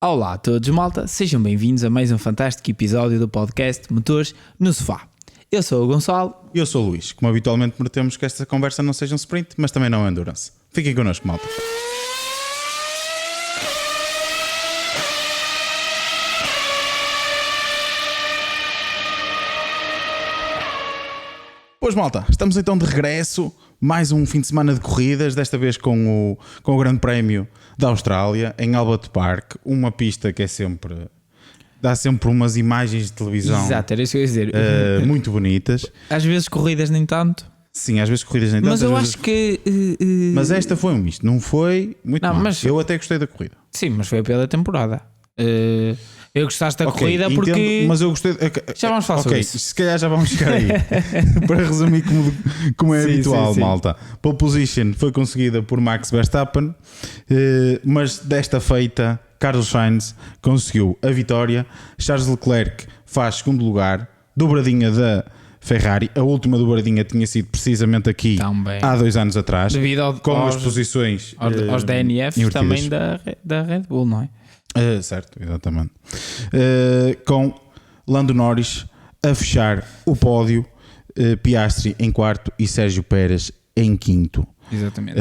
Olá a todos, malta, sejam bem-vindos a mais um fantástico episódio do podcast Motores no Sofá. Eu sou o Gonçalo. E eu sou o Luís. Como habitualmente prometemos que esta conversa não seja um sprint, mas também não é endurance. Fiquem connosco, malta. Pois, malta, estamos então de regresso. Mais um fim de semana de corridas, desta vez com o Grande Prémio da Austrália, em Albert Park. Uma pista que é sempre... dá sempre umas imagens de televisão. Exato, era isso que eu ia dizer. Muito bonitas. Às vezes corridas nem tanto. Sim, às vezes corridas nem tanto. Mas eu acho que... Mas esta foi um misto, não foi muito mal. Mas... Eu até gostei da corrida. Sim, mas foi a pior da temporada. Eu gostaste da corrida entendo, porque... Mas eu gostei... Já vamos falar sobre isso. Se calhar já vamos chegar aí. Para resumir como é habitual, malta. Pole position foi conseguida por Max Verstappen, mas desta feita Carlos Sainz conseguiu a vitória. Charles Leclerc faz segundo lugar, dobradinha da Ferrari. A última dobradinha tinha sido precisamente aqui há 2 anos atrás, devido com as posições aos DNFs também da Red Bull, não é? Certo, exatamente. Com Lando Norris a fechar o pódio, Piastri em quarto e Sérgio Pérez em quinto. Exatamente.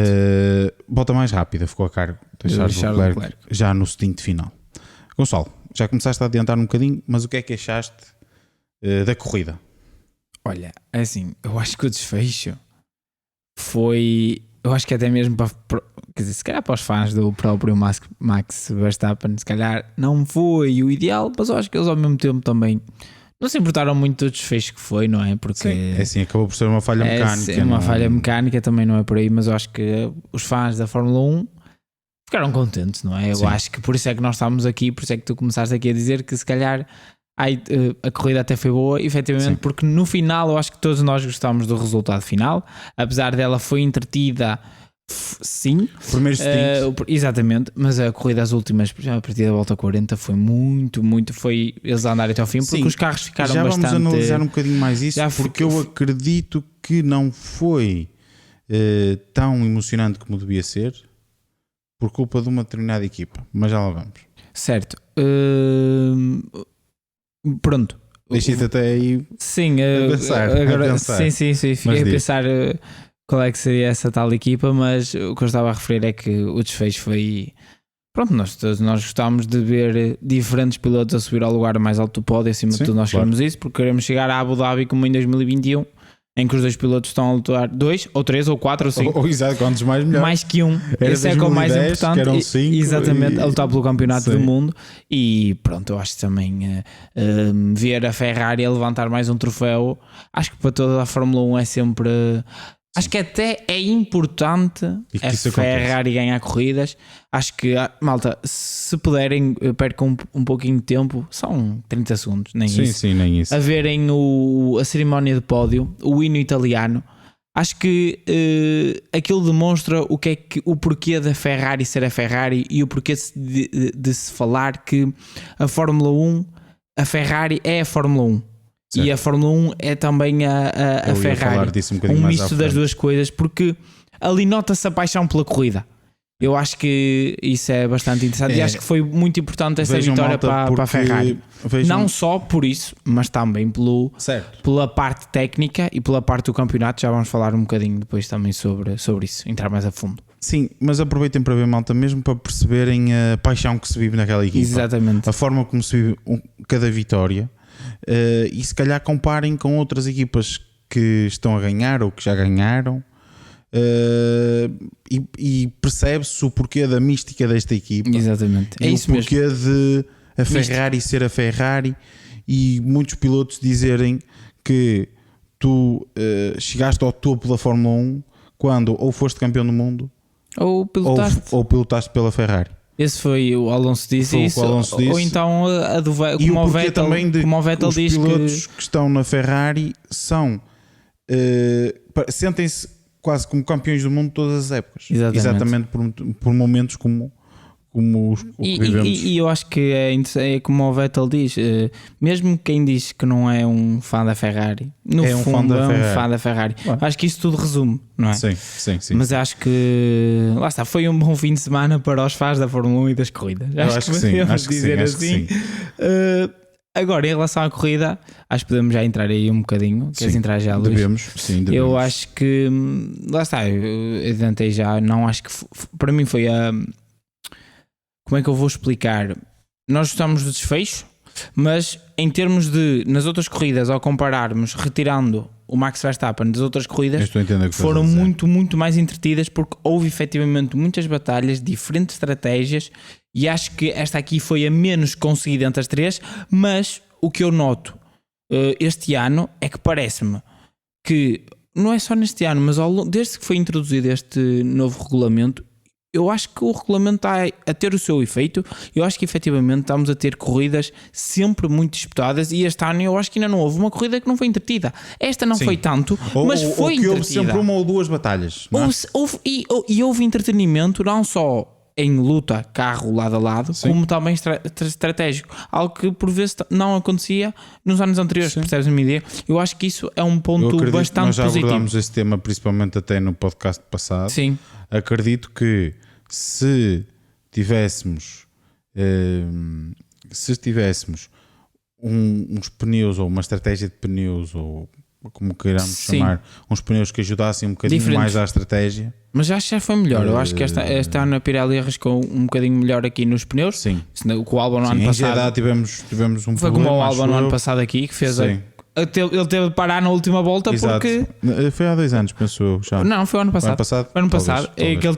Volta mais rápida ficou a cargo de Charles Leclerc já no stint final. Gonçalo, já começaste a adiantar um bocadinho, mas o que é que achaste da corrida? Olha, é assim, eu acho que o desfecho foi... Eu acho que até mesmo para... Quer dizer, se calhar para os fãs do próprio Max Verstappen, se calhar não foi o ideal, mas eu acho que eles ao mesmo tempo também não se importaram muito do desfecho que foi, não é? Porque sim, é assim, acabou por ser uma falha mecânica. Uma falha mecânica também não é por aí, mas eu acho que os fãs da Fórmula 1 ficaram contentes, não é? Eu acho que por isso é que nós estamos aqui, por isso é que tu começaste aqui a dizer que se calhar a corrida até foi boa, efetivamente, sim. Porque no final eu acho que todos nós gostámos do resultado final, apesar dela foi entretida. Sim, primeiro stint. Exatamente, mas a corrida às últimas, já a partir da volta 40 foi muito, foi eles a andarem até ao fim, porque os carros ficaram bastante... Já vamos analisar um bocadinho mais isso, porque eu acredito que não foi tão emocionante como devia ser, por culpa de uma determinada equipa, mas já lá vamos. Certo. Pronto. Deixei-te até aí a pensar. Sim, fiquei a pensar... qual é que seria essa tal equipa, mas o que eu estava a referir é que o desfecho foi... Pronto, nós gostámos de ver diferentes pilotos a subir ao lugar mais alto do pódio, acima de tudo nós queremos isso, porque queremos chegar a Abu Dhabi como em 2021, em que os 2 pilotos estão a lutar 2, ou 3, ou 4, ou 5. Exato, quantos mais melhor. Mais que um. Esse é que é o mais importante. Que eram 5. Exatamente, a lutar pelo campeonato do mundo. E pronto, eu acho que também ver a Ferrari a levantar mais um troféu, acho que para toda a Fórmula 1 é sempre... Acho que até é importante a Ferrari ganhar corridas. Acho que, malta, se puderem, percam um pouquinho de tempo, são 30 segundos, nem isso. Sim, nem isso. A verem a cerimónia de pódio, o hino italiano. Acho que aquilo demonstra o porquê da Ferrari ser a Ferrari e o porquê de se falar que a Fórmula 1, a Ferrari é a Fórmula 1. Certo. E a Fórmula 1 é também a Ferrari, um misto das duas coisas, porque ali nota-se a paixão pela corrida. Eu acho que isso é bastante interessante e acho que foi muito importante essa vitória para a Ferrari. Não só por isso, mas também pela parte técnica e pela parte do campeonato. Já vamos falar um bocadinho depois também sobre isso, entrar mais a fundo. Sim, mas aproveitem para ver, malta, mesmo para perceberem a paixão que se vive naquela equipa. Exatamente. A forma como se vive cada vitória. E se calhar comparem com outras equipas que estão a ganhar ou que já ganharam, e percebe-se o porquê da mística desta equipa. Exatamente, é isso mesmo. O porquê de a Ferrari ser a Ferrari e muitos pilotos dizerem que tu chegaste ao topo da Fórmula 1 quando ou foste campeão do mundo ou pilotaste pela Ferrari. Esse foi o Alonso disse isso, ou então a do como o Vettel diz, os pilotos que estão na Ferrari são sentem-se quase como campeões do mundo todas as épocas. Exatamente por momentos como como o que vivemos. E eu acho que é como o Vettel diz, mesmo quem diz que não é um fã da Ferrari, no fundo é um fã da Ferrari. Acho que isso tudo resume, não é? Sim. Mas acho que lá está, foi um bom fim de semana para os fãs da Fórmula 1 e das corridas. Acho que sim, acho que dizer assim. Agora, em relação à corrida, acho que podemos já entrar aí um bocadinho. Queres entrar já, Luís? Devemos. Eu acho que lá está, eu adiantei já, não acho que para mim foi a. Como é que eu vou explicar? Nós gostamos do desfecho, mas em termos de, nas outras corridas, ao compararmos, retirando o Max Verstappen das outras corridas, foram muito mais entretidas, porque houve efetivamente muitas batalhas, diferentes estratégias, e acho que esta aqui foi a menos conseguida entre as três. Mas o que eu noto este ano é que parece-me que, não é só neste ano, mas desde que foi introduzido este novo regulamento, eu acho que o regulamento está a ter o seu efeito. Eu acho que efetivamente estamos a ter corridas sempre muito disputadas, e este ano eu acho que ainda não houve uma corrida que não foi entretida. Esta não foi tanto, mas foi entretida. Houve sempre uma ou duas batalhas. Houve entretenimento, não só em luta, carro lado a lado, como também estratégico. Algo que por vezes não acontecia nos anos anteriores, percebes a minha ideia? Eu acho que isso é um ponto bastante nós já positivo. abordámos esse tema principalmente até no podcast passado. Sim. Acredito que se tivéssemos uns pneus, ou uma estratégia de pneus, ou como queiramos chamar, uns pneus que ajudassem um bocadinho mais à estratégia. Mas acho que já foi melhor. Eu acho que esta ano a Pirelli arriscou um bocadinho melhor aqui nos pneus. Sim. Com o Albon no ano passado. Em Jeddah tivemos um foi problema. Como o Albon no ano passado aqui, que fez ele teve de parar na última volta. Exato. Porque foi há 2 anos, penso eu. Já. Não, foi o ano passado. Foi ano passado. É que ele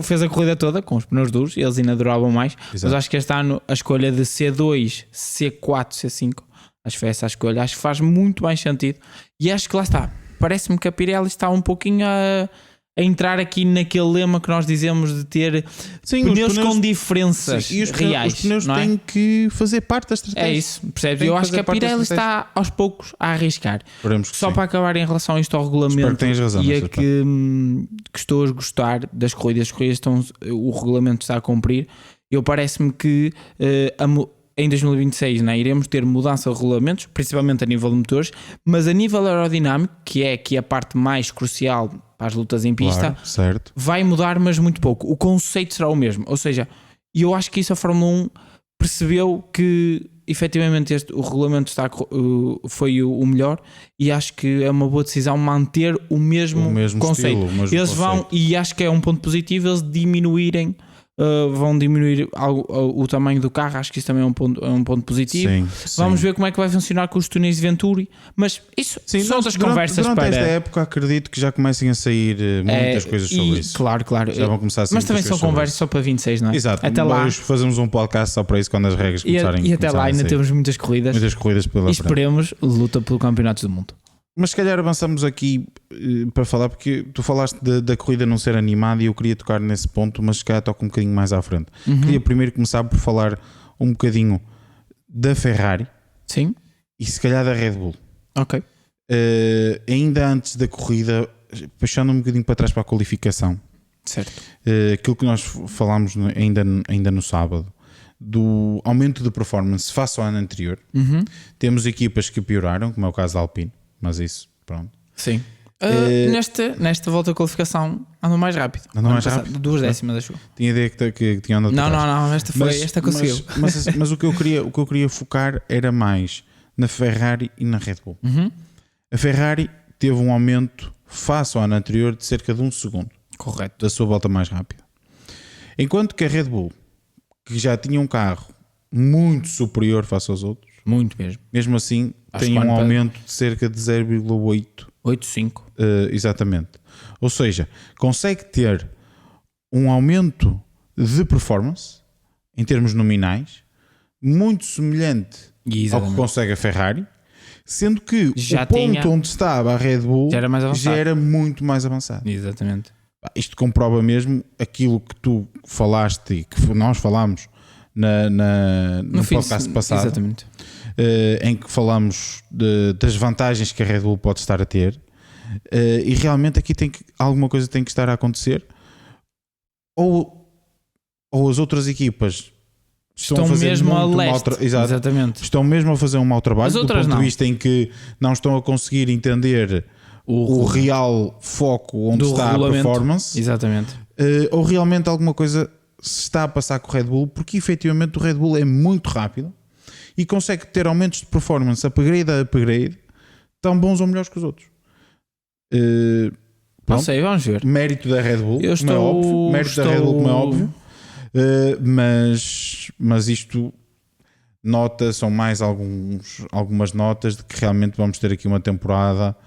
fez a corrida toda com os pneus duros, eles ainda duravam mais. Exato. Mas acho que este ano a escolha de C2, C4, C5, acho que foi essa a escolha. Acho que faz muito mais sentido. E acho que lá está. Parece-me que a Pirelli está um pouquinho a entrar aqui naquele lema que nós dizemos de ter pneus com diferenças reais. Os pneus têm que fazer parte da estratégia. É isso, percebes? Eu acho que a Pirelli está aos poucos a arriscar. Só para acabar em relação a isto ao regulamento, que razão, e que estou a gostar das corridas. As corridas o regulamento está a cumprir. Eu parece-me que em 2026 iremos ter mudança de regulamentos, principalmente a nível de motores, mas a nível aerodinâmico, que é aqui a parte mais crucial para as lutas em pista, certo, vai mudar, mas muito pouco. O conceito será o mesmo. Ou seja, eu acho que isso a Fórmula 1 percebeu que efetivamente o regulamento foi o melhor, e acho que é uma boa decisão manter o mesmo conceito. Eles vão, e acho que é um ponto positivo, eles vão diminuir o tamanho do carro. Acho que isso também é um ponto positivo. Vamos ver como é que vai funcionar com os túneis de Venturi, mas isso são outras conversas. Durante esta época acredito que já comecem a sair muitas coisas sobre isso. Claro. Já vão começar a sair, mas também são conversas só para 26, não é? Exato. Até lá fazemos um podcast só para isso, quando as regras começarem. E até lá ainda temos muitas corridas pela frente. E esperemos luta pelo Campeonato do Mundo. Mas se calhar avançamos aqui para falar, porque tu falaste da corrida não ser animada e eu queria tocar nesse ponto, mas se calhar toco um bocadinho mais à frente. Queria primeiro começar por falar um bocadinho da Ferrari. Sim. E se calhar da Red Bull. Ok. Ainda antes da corrida, puxando um bocadinho para trás para a qualificação. Certo. Aquilo que nós falámos ainda no sábado, do aumento de performance face ao ano anterior. Temos equipas que pioraram, como é o caso da Alpine. Mas isso, pronto. Sim. Nesta volta de qualificação andou mais rápido. 2 décimas, acho. Tinha ideia que tinha andado. Não. Esta conseguiu. Mas o que eu queria focar era mais na Ferrari e na Red Bull. A Ferrari teve um aumento face ao ano anterior de cerca de 1 segundo. Correto. Da sua volta mais rápida. Enquanto que a Red Bull, que já tinha um carro muito superior face aos outros, muito mesmo assim, tem um aumento de cerca de 0,85. Exatamente. Ou seja, consegue ter um aumento de performance em termos nominais muito semelhante ao que consegue a Ferrari, sendo que o ponto onde estava a Red Bull já era muito mais avançado. Exatamente. Isto comprova mesmo aquilo que tu falaste e que nós falámos no podcast passado. Exatamente. Em que falamos das vantagens que a Red Bull pode estar a ter, e realmente aqui alguma coisa tem que estar a acontecer, ou ou as outras equipas estão mesmo a leste. Exatamente. Estão mesmo a fazer um mau trabalho, do ponto não. de vista em que não estão a conseguir entender o real foco onde está a performance. Exatamente. Ou realmente alguma coisa se está a passar com o Red Bull, porque efetivamente o Red Bull é muito rápido e consegue ter aumentos de performance upgrade a upgrade tão bons ou melhores que os outros. Não sei, vamos ver. Mérito da Red Bull, como é óbvio. Mérito da Red Bull, como é óbvio. Mas isto são mais algumas notas de que realmente vamos ter aqui uma temporada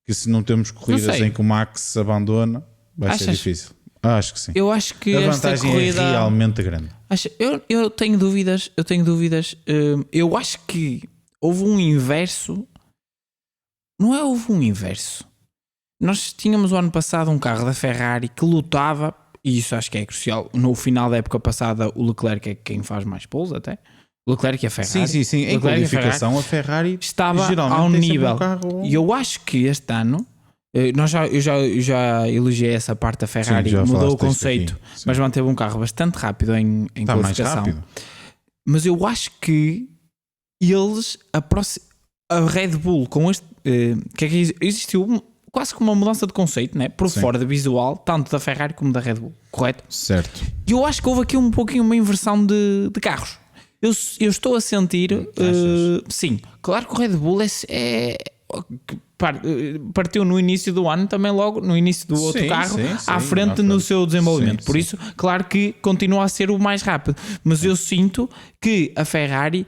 que, se não temos corridas em que o Max se abandona, vai ser difícil. Acho que sim. Eu acho que a esta vantagem corrida é realmente grande. Eu tenho dúvidas. Eu acho que houve um inverso. Não é houve um inverso. Nós tínhamos o ano passado um carro da Ferrari que lutava, e isso acho que é crucial. No final da época passada, o Leclerc é quem faz mais poles até. O Leclerc e a Ferrari. Sim. Em qualificação, a Ferrari estava ao nível. E eu acho que este ano, eu já elogiei essa parte da Ferrari, mudou o conceito, mas manteve um carro bastante rápido em qualificação. Mas eu acho que eles, a Red Bull, com este. Que é que existiu quase como uma mudança de conceito, né? Por fora da visual, tanto da Ferrari como da Red Bull, correto? Certo. E eu acho que houve aqui um pouquinho uma inversão de carros. Eu estou a sentir, sim, claro que o Red Bull partiu no início do ano, também logo no início do outro carro, à frente no seu desenvolvimento. Por isso, claro que continua a ser o mais rápido. Mas eu sinto que a Ferrari,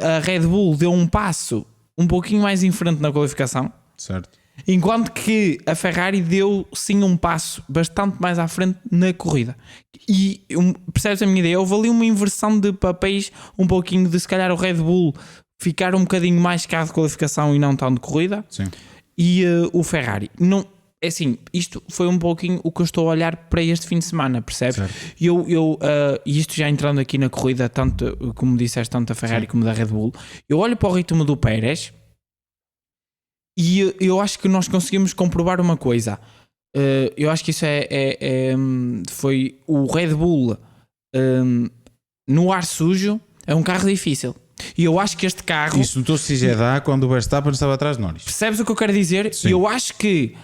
a Red Bull deu um passo um pouquinho mais em frente na qualificação. Certo. Enquanto que a Ferrari deu sim um passo bastante mais à frente na corrida. E percebes a minha ideia? Houve ali uma inversão de papéis, um pouquinho de se calhar o Red Bull ficar um bocadinho mais carro de qualificação e não tão de corrida. Sim. E o Ferrari. Não, é assim, isto foi um pouquinho o que eu estou a olhar para este fim de semana, percebes? E isto já entrando aqui na corrida, tanto como disseste, tanto da Ferrari como da Red Bull, eu olho para o ritmo do Pérez. E eu acho que nós conseguimos comprovar uma coisa. Eu acho que isso foi o Red Bull no ar sujo. É um carro difícil. E eu acho que este carro... Isso notou-se já quando o Verstappen estava atrás de Norris. Percebes o que eu quero dizer? Sim. Eu acho que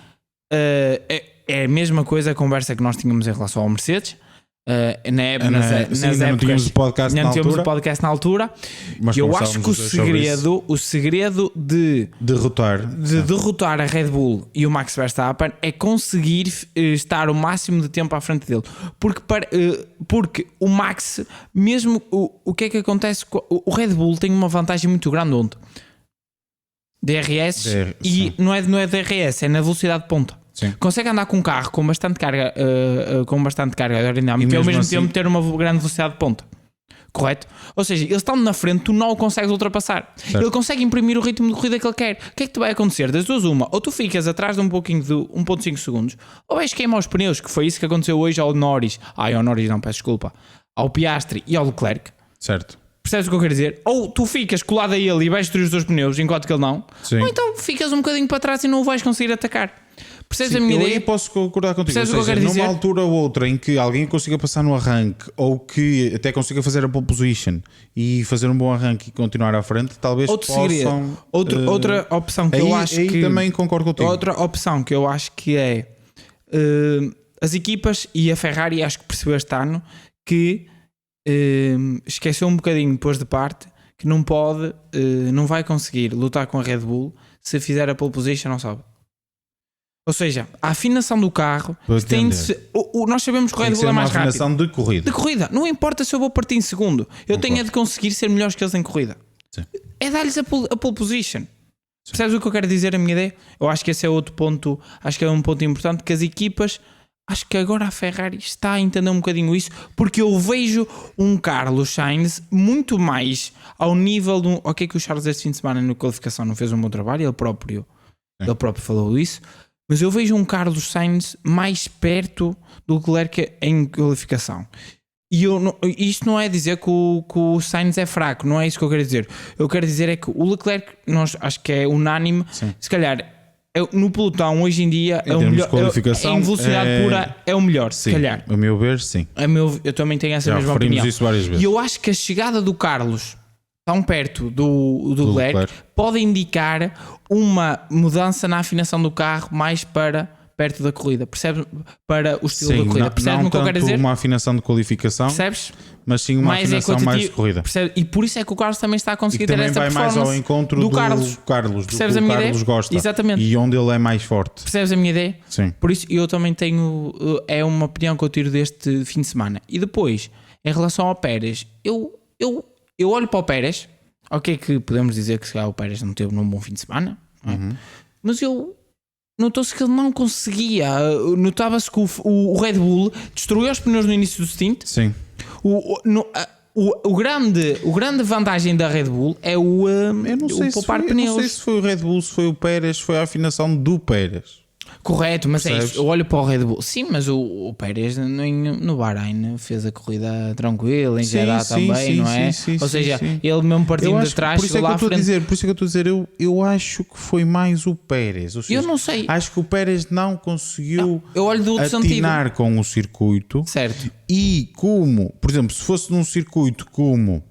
é a mesma coisa a conversa que nós tínhamos em relação ao Mercedes. Não tínhamos o podcast na altura, mas eu acho que o segredo de derrotar a Red Bull e o Max Verstappen é conseguir estar o máximo de tempo à frente dele, porque o Max, mesmo o que é que acontece, o Red Bull tem uma vantagem muito grande onde DRS e não é DRS, é na velocidade de ponta. Sim. Consegue andar com um carro com bastante carga aerodinâmica e ao mesmo tempo ter uma grande velocidade de ponta, correto? Ou seja, eles estão na frente, tu não o consegues ultrapassar. Certo. Ele consegue imprimir o ritmo de corrida que ele quer. O que é que te vai acontecer? Das duas uma, ou tu ficas atrás de um pouquinho de 1.5 segundos, ou vais queimar os pneus, que foi isso que aconteceu hoje ao Norris. Ao Norris não, peço desculpa, ao Piastri e ao Leclerc. Certo. Percebes o que eu quero dizer? Ou tu ficas colado a ele e vais destruir os dois pneus enquanto que ele não. Sim. Ou então ficas um bocadinho para trás e não o vais conseguir atacar. Percebes a minha ideia? Eu posso concordar contigo. Ou seja, numa altura ou outra em que alguém consiga passar no arranque ou que até consiga fazer a pole position e fazer um bom arranque e continuar à frente, talvez possam... Outra opção que eu acho que... também concordo contigo. Outra opção que eu acho que é... as equipas e a Ferrari acho que percebeu este ano que esqueceu um bocadinho depois de parte que não pode, não vai conseguir lutar com a Red Bull se fizer a pole position, não sabe. Ou seja, a afinação do carro tem de ser, nós sabemos que o Red Bull é mais rápido. Afinação de corrida. Não importa se eu vou partir em segundo. Eu tenho é de conseguir ser melhores que eles em corrida. Sim. É dar-lhes a pole position. Sim. Percebes o que eu quero dizer, a minha ideia? Eu acho que esse é outro ponto. Acho que é um ponto importante, que as equipas... Acho que agora a Ferrari está a entender um bocadinho isso, porque eu vejo um Carlos Sainz muito mais ao nível do... Ok, que o Charles este fim de semana na qualificação não fez um bom trabalho, ele próprio falou isso, mas eu vejo um Carlos Sainz mais perto do Leclerc em qualificação. E isto não é dizer que o Sainz é fraco, não é isso que eu quero dizer. Eu quero dizer é que o Leclerc, acho que é unânime, se calhar no pelotão hoje em dia em termos de qualificação, em velocidade pura é o melhor, sim, se calhar. A meu ver, sim. Eu também tenho essa mesma opinião. Isso várias vezes. E eu acho que a chegada do Carlos tão perto do Leclerc pode indicar uma mudança na afinação do carro mais para perto da corrida, percebes? Para o estilo da corrida. Percebes-me o que eu quero dizer? Uma afinação de qualificação, percebes? Mas sim uma afinação mais de corrida. Percebes? E por isso é que o Carlos também está a conseguir ter esta performance. Também vai mais ao encontro do Carlos. Percebes do a minha Carlos ideia? gosta. Exatamente. E onde ele é mais forte. Percebes a minha ideia? Sim. Por isso eu também tenho... É uma opinião que eu tiro deste fim de semana. E depois, em relação ao Pérez, eu olho para o Pérez. Ok, que podemos dizer que se calhar o Pérez não teve num bom fim de semana. Não é? Mas notou-se que ele não conseguia. Notava-se que o Red Bull destruiu os pneus no início do stint. Sim. O grande vantagem da Red Bull é o poupar pneus. Eu não sei se foi o Red Bull, se foi o Pérez, foi a afinação do Pérez. Correto, mas percebes? É isso. Eu olho para o Red Bull. Sim, mas o Pérez no Bahrein fez a corrida tranquila, em Jeddah também, não é? Ou seja, ele mesmo partindo de trás, por isso é que eu estou a dizer, eu acho que foi mais o Pérez. Ou seja, eu não sei. Acho que o Pérez não conseguiu eu olho do outro atinar sentido. Com o circuito. Certo. E como, por exemplo, se fosse num circuito como,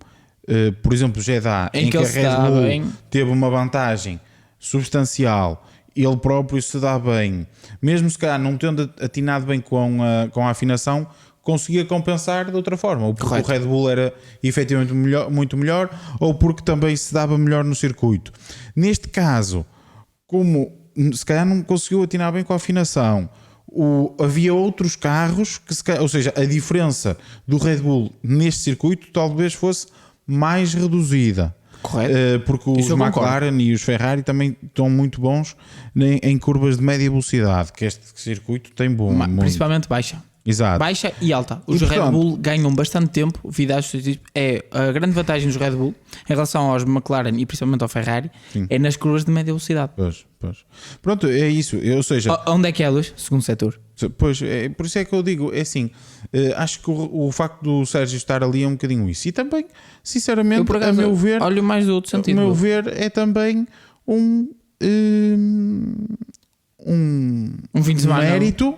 por exemplo, Jeddah, em que a Red Bull teve uma vantagem substancial, ele próprio se dá bem, mesmo se calhar não tendo atinado bem com a afinação, conseguia compensar de outra forma, ou porque Correto. O Red Bull era efetivamente muito melhor, ou porque também se dava melhor no circuito. Neste caso, como se calhar não conseguiu atinar bem com a afinação, havia outros carros que ou seja, a diferença do Red Bull neste circuito talvez fosse mais reduzida. Correto. Porque os McLaren e os Ferrari também estão muito bons em curvas de média velocidade, que este circuito tem bom. Principalmente baixa. Exato. Baixa e alta. Os Red Bull ganham bastante tempo. É a grande vantagem dos Red Bull em relação aos McLaren e principalmente ao Ferrari. Sim. É nas curvas de média velocidade. Pois. Pronto, é isso. Ou seja, onde é que é, Luís? Segundo setor. Pois, por isso é que eu digo, é assim, acho que o facto do Sérgio estar ali é um bocadinho isso. E também, sinceramente, a meu ver, olho mais do outro sentido. A meu ver, é também um fim de semana, mérito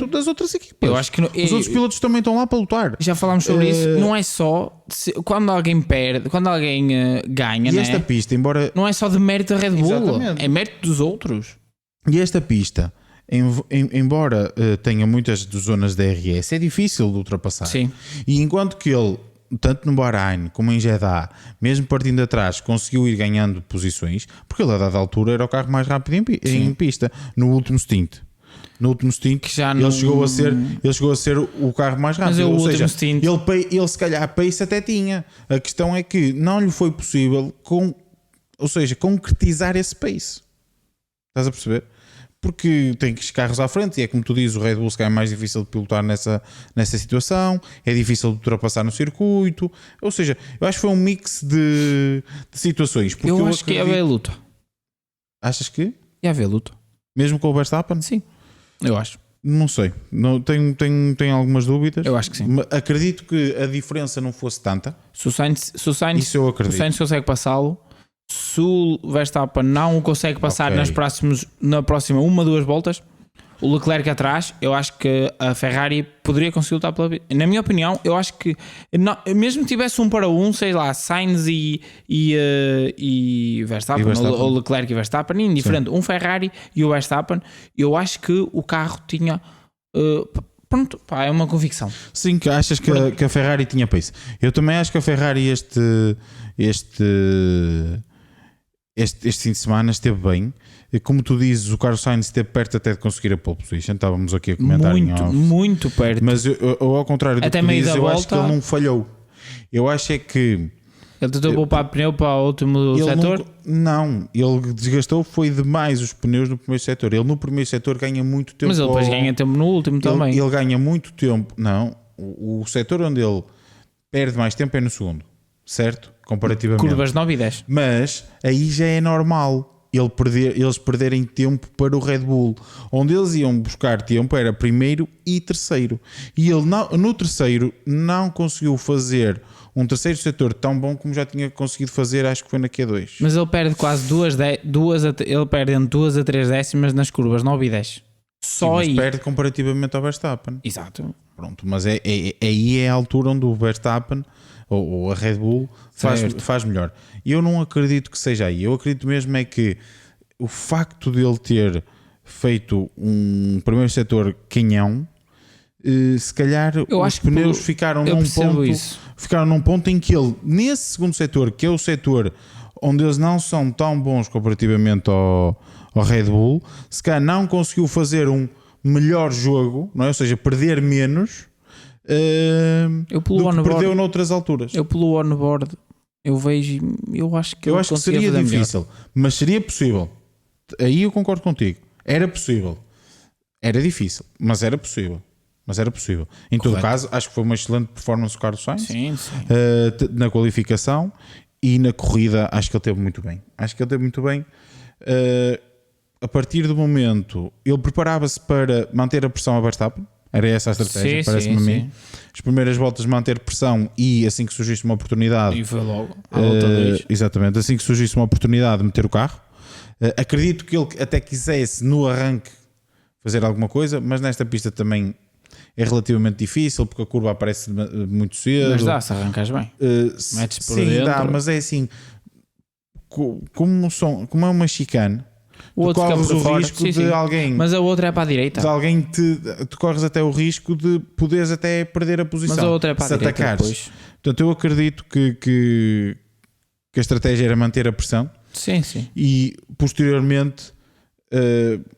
das outras equipas. Eu acho que os outros pilotos também estão lá para lutar. Já falámos sobre isso. Não é só quando alguém perde, quando alguém ganha. E esta pista, embora não é só de mérito da Red Bull, exatamente. É mérito dos outros. E esta pista, embora tenha muitas zonas de DRS, é difícil de ultrapassar. Sim. E enquanto que ele, tanto no Bahrein como em Jeddah, mesmo partindo de atrás, conseguiu ir ganhando posições, porque ele a dada altura era o carro mais rápido em pista, no último stint. No último stint, que já ele chegou a ser o carro mais rápido. Ou seja, ele se calhar a pace até tinha. A questão é que não lhe foi possível concretizar esse pace. Estás a perceber? Porque tem carros à frente e é como tu dizes, o Red Bull é mais difícil de pilotar nessa situação, é difícil de ultrapassar no circuito, ou seja, eu acho que foi um mix de situações. Porque eu acho que ia haver luta. Achas que? Ia haver luta. Mesmo com o Verstappen? Sim, eu acho. Não sei, tenho algumas dúvidas. Eu acho que sim. Acredito que a diferença não fosse tanta. Se o Sainz consegue passá-lo, se o Verstappen não o consegue passar na próxima 1-2 voltas, o Leclerc atrás, eu acho que a Ferrari poderia conseguir lutar pela vida. Na minha opinião, eu acho que mesmo que tivesse 1-1, sei lá, Sainz e Verstappen, ou Leclerc e Verstappen, indiferente, um Ferrari e o Verstappen, eu acho que o carro tinha... pronto, pá, é uma convicção. Sim, que achas que a Ferrari tinha pace. Eu também acho que a Ferrari este fim de semana esteve bem. Como tu dizes, o Carlos Sainz esteve perto até de conseguir a pole position. Estávamos aqui a comentar muito perto. Mas eu ao contrário do que tu dizes, eu acho que ele não falhou. Eu acho é que ele tentou poupar pneu para o último setor? Não, ele desgastou foi demais os pneus no primeiro setor. Ele no primeiro setor ganha muito tempo. Mas ele depois ganha tempo no último também. Ele ganha muito tempo. Não, o setor onde ele perde mais tempo é no segundo, certo? Comparativamente. Curvas 9 e 10. Mas aí já é normal eles perderem tempo para o Red Bull. Onde eles iam buscar tempo era primeiro e terceiro. E ele no terceiro não conseguiu fazer um terceiro setor tão bom como já tinha conseguido fazer, acho que foi na Q2. Mas ele perde quase ele perde entre 2 a 3 décimas nas curvas 9 e 10. Só Sim, aí. perde comparativamente ao Verstappen. Exato. Pronto, mas aí é a altura onde o Verstappen ou a Red Bull faz melhor. E eu não acredito que seja aí. Eu acredito mesmo é que o facto de ele ter feito um primeiro setor canhão, se calhar os pneus ficaram num ponto em que ele, nesse segundo setor, que é o setor onde eles não são tão bons comparativamente ao Red Bull, se calhar não conseguiu fazer um melhor jogo, não é? Ou seja, perder menos do que perdeu noutras alturas. Eu pelo on-board, eu acho que seria difícil, melhor. Mas seria possível. Aí eu concordo contigo. Era possível. Era difícil, mas era possível. Em todo caso, acho que foi uma excelente performance do Carlos Sainz. Sim. Na qualificação e na corrida, acho que ele teve muito bem. A partir do momento, ele preparava-se para manter a pressão a Verstappen. Era essa a estratégia, parece-me a mim. As primeiras voltas manter pressão e assim que surgisse uma oportunidade. E foi logo à volta 2. Exatamente, assim que surgisse uma oportunidade de meter o carro. Acredito que ele até quisesse no arranque fazer alguma coisa, mas nesta pista também é relativamente difícil porque a curva aparece muito cedo. Mas dá-se, arrancas bem. Metes por sim, dentro. Dá, mas é assim, como é uma chicane, o outro corres o risco de alguém. Mas a outra é para a direita. De alguém tu corres até o risco de poderes até perder a posição. Mas a outra é para a direita. Atacares. Portanto, eu acredito que a estratégia era manter a pressão. Sim. E posteriormente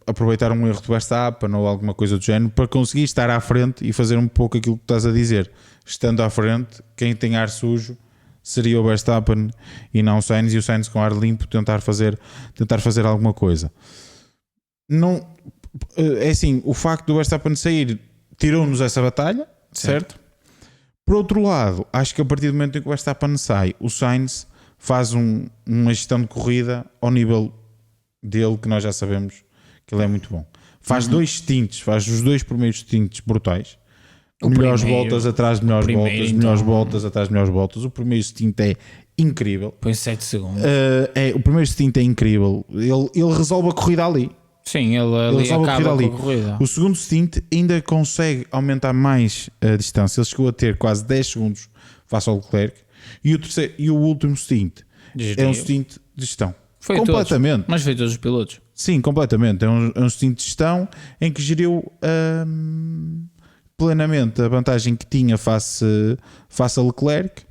aproveitar um erro do Verstappen ou alguma coisa do género para conseguir estar à frente e fazer um pouco aquilo que estás a dizer. Estando à frente, quem tem ar sujo seria o Verstappen e não o Sainz, e o Sainz com ar limpo tentar fazer alguma coisa. Não, é assim, o facto do Verstappen sair tirou-nos essa batalha, certo? Por outro lado, acho que a partir do momento em que o Verstappen sai, o Sainz faz uma gestão de corrida ao nível dele, que nós já sabemos que ele é muito bom. Faz dois stints, faz os dois primeiros stints brutais. Melhores voltas atrás de melhores voltas, melhores voltas atrás de melhores voltas. O primeiro stint é incrível. Põe 7 segundos. O primeiro stint é incrível. Ele resolve a corrida ali. Sim, ele resolve a corrida ali. O segundo stint ainda consegue aumentar mais a distância. Ele chegou a ter quase 10 segundos face ao Leclerc. E o último stint é um stint de gestão. Foi completamente. Mas foi todos os pilotos. Sim, completamente. É um stint de gestão em que geriu plenamente a vantagem que tinha face a Leclerc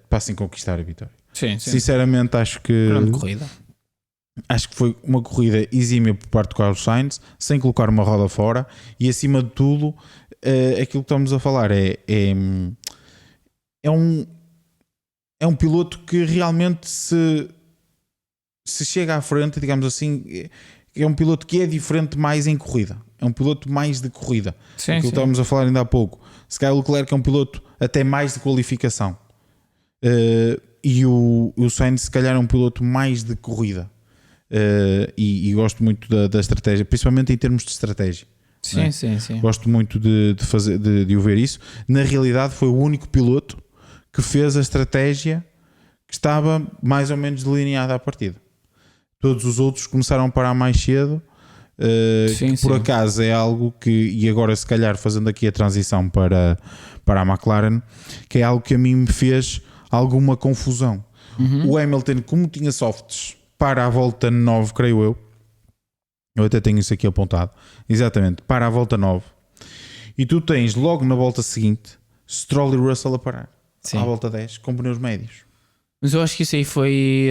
para assim conquistar a vitória. Sim. Sinceramente, acho que grande corrida. Acho que foi uma corrida exímia por parte do Carlos Sainz, sem colocar uma roda fora, e acima de tudo, aquilo que estamos a falar é um piloto que realmente se chega à frente, digamos assim, é um piloto que é diferente mais em corrida. É um piloto mais de corrida. Sim, que estávamos a falar ainda há pouco. Se calhar o Leclerc é um piloto até mais de qualificação. E o Sainz se calhar é um piloto mais de corrida. E gosto muito da estratégia, principalmente em termos de estratégia. Sim. Gosto muito de o ver isso. Na realidade foi o único piloto que fez a estratégia que estava mais ou menos delineada à partida. Todos os outros começaram a parar mais cedo, que por acaso é algo que, e agora se calhar fazendo aqui a transição para a McLaren, que é algo que a mim me fez alguma confusão. O Hamilton, como tinha softs para a volta 9, creio eu até tenho isso aqui apontado, exatamente, para a volta 9, e tu tens logo na volta seguinte Stroll e Russell a parar à volta 10 com pneus médios. Mas eu acho que isso aí foi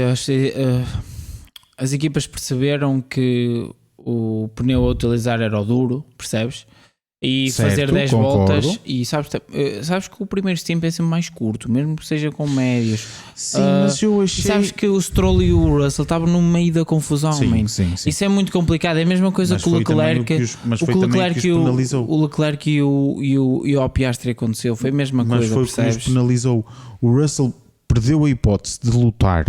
as equipas perceberam que o pneu a utilizar era o duro, percebes? E certo, fazer 10 concordo. voltas. E sabes que o primeiro stint é sempre mais curto, mesmo que seja com médios. Sim, mas eu achei... Sabes que o Stroll e o Russell estavam no meio da confusão. Sim. Isso é muito complicado. É a mesma coisa que o Leclerc. O Leclerc e o Piastri aconteceu. Foi a mesma coisa, foi percebes? O que os penalizou. O Russell perdeu a hipótese de lutar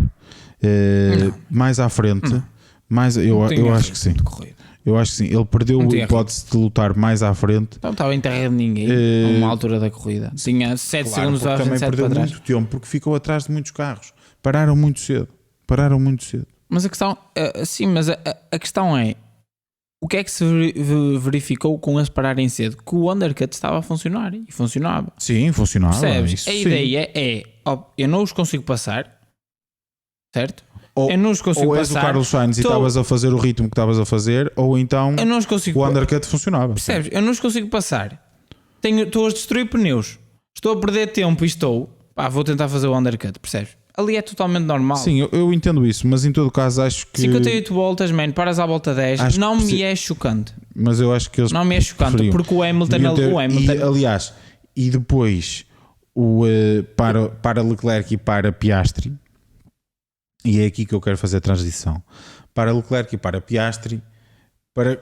mais à frente. Mas eu acho que sim. Eu acho que sim. Ele perdeu a hipótese de lutar mais à frente. Então estava em terra de ninguém a uma altura da corrida. Tinha 7 segundos a também perdeu muito tempo porque ficou atrás de muitos carros. Pararam muito cedo. Mas a questão, sim, mas a questão é, o que é que se verificou com eles pararem cedo? Que o undercut estava a funcionar e funcionava. Sim, funcionava. Percebes? A ideia é, eu não os consigo passar, certo? Eu não os consigo ou és passar. O Carlos Sainz e estavas a fazer o ritmo que estavas a fazer, ou então eu não os consigo o undercut funcionava. Percebes? Eu não os consigo passar. Estou a destruir pneus. Estou a perder tempo e vou tentar fazer o undercut, percebes? Ali é totalmente normal. Sim, eu entendo isso, mas em todo caso acho que 58 voltas, paras à volta 10, não me é chocante. Mas eu acho que eles não me é chocante preferiam. Porque o Hamilton aliás, e depois para Leclerc e para Piastri, e é aqui que eu quero fazer a transição, para Leclerc e para Piastri, para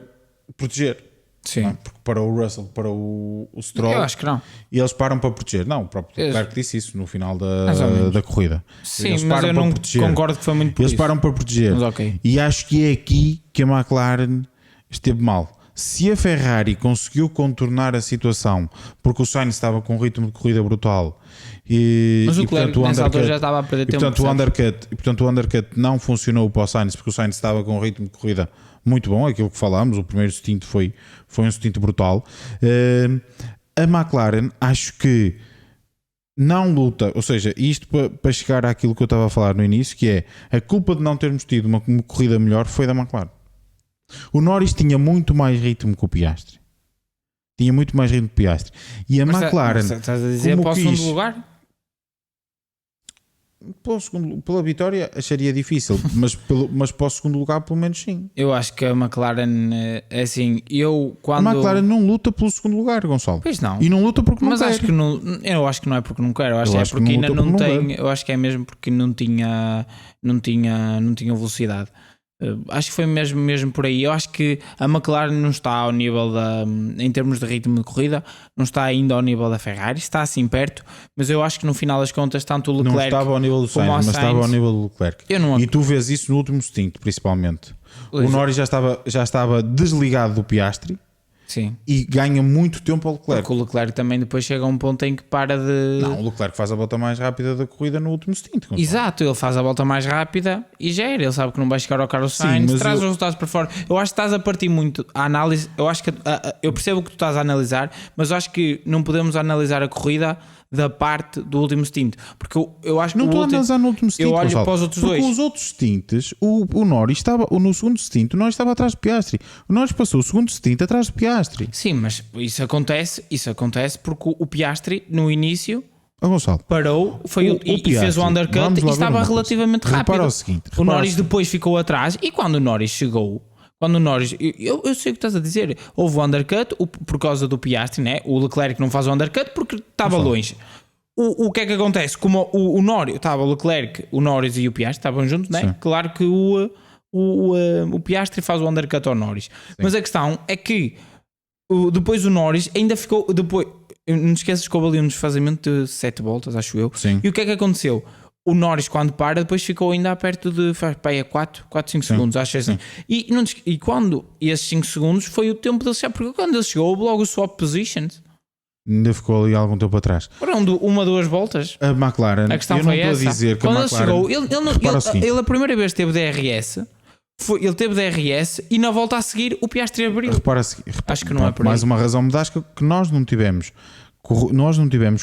proteger. Sim. Não, porque para o Russell, para o Stroll, eu acho que não. E eles param para proteger. Não, o próprio Leclerc disse isso no final da corrida. Sim, eles mas eu não concordo que foi muito por eles isso. Param para proteger. Mas, okay. E acho que é aqui que a McLaren esteve mal. Se a Ferrari conseguiu contornar a situação porque o Sainz estava com um ritmo de corrida brutal mas o Leclerc nessa altura já estava a perder tempo. Portanto o undercut não funcionou para o Sainz porque o Sainz estava com um ritmo de corrida muito bom, aquilo que falámos. O primeiro stint foi um stint brutal. A McLaren acho que não luta, ou seja, isto para chegar àquilo que eu estava a falar no início, que é a culpa de não termos tido uma corrida melhor foi da McLaren. O Norris tinha muito mais ritmo que o Piastri. E a McLaren, estás a dizer para o segundo lugar? Pela vitória acharia difícil, mas para o segundo lugar pelo menos sim. Eu acho que a McLaren é assim, a McLaren não luta pelo segundo lugar, Gonçalo. Pois não. E não luta porque não quer. Mas eu acho que não é porque não quer, eu acho que é porque ainda não tem, eu acho que é mesmo porque não tinha velocidade. Acho que foi mesmo por aí. Eu acho que a McLaren não está ao nível em termos de ritmo de corrida, não está ainda ao nível da Ferrari, está assim perto, mas eu acho que no final das contas tanto o Leclerc não estava ao nível do Sainz, mas estava ao nível do Leclerc. E tu vês isso no último stint, principalmente. O Norris já estava desligado do Piastri. Sim. E ganha muito tempo ao Leclerc. Porque o Leclerc também depois chega a um ponto em que para de... Não, o Leclerc faz a volta mais rápida da corrida no último stint. Exato, ele faz a volta mais rápida e já era. Ele sabe que não vai chegar ao Carlos Sainz, traz os resultados para fora. Eu acho que estás a partir muito a análise. Eu acho que eu percebo o que tu estás a analisar, mas eu acho que não podemos analisar a corrida da parte do último stint, porque eu acho que não estou a analisar no último stint. Eu olho para os outros dois. Os outros stints, o Norris estava no segundo stint, o Norris estava atrás de Piastri. O Norris passou o segundo stint atrás de Piastri. Sim, mas isso acontece porque o Piastri no início parou e fez o undercut e estava relativamente rápido. O Norris depois ficou atrás e quando o Norris chegou, eu sei o que estás a dizer, houve o undercut por causa do Piastri, né? O Leclerc não faz o undercut porque estava longe. O que é que acontece? Como o Norris, estava o Leclerc, o Norris e o Piastri estavam juntos, né? Claro que o Piastri faz o undercut ao Norris. Sim. Mas a questão é que depois o Norris ainda ficou, depois, não te esqueças que houve ali um desfazimento de 7 voltas, acho eu. Sim. E o que é que aconteceu? O Norris, quando para, depois ficou ainda perto de 4, 5 segundos, acho assim. E quando esses 5 segundos foi o tempo dele chegar, porque quando ele chegou, houve logo o swap positions. Ainda ficou ali algum tempo atrás. Foram 2 voltas. A McLaren, a questão foi essa. A dizer que quando a McLaren, ele chegou, ele a primeira vez teve DRS. Ele teve DRS e na volta a seguir o Piastri abriu. Acho que não é por aí. Mais uma razão me das que nós não tivemos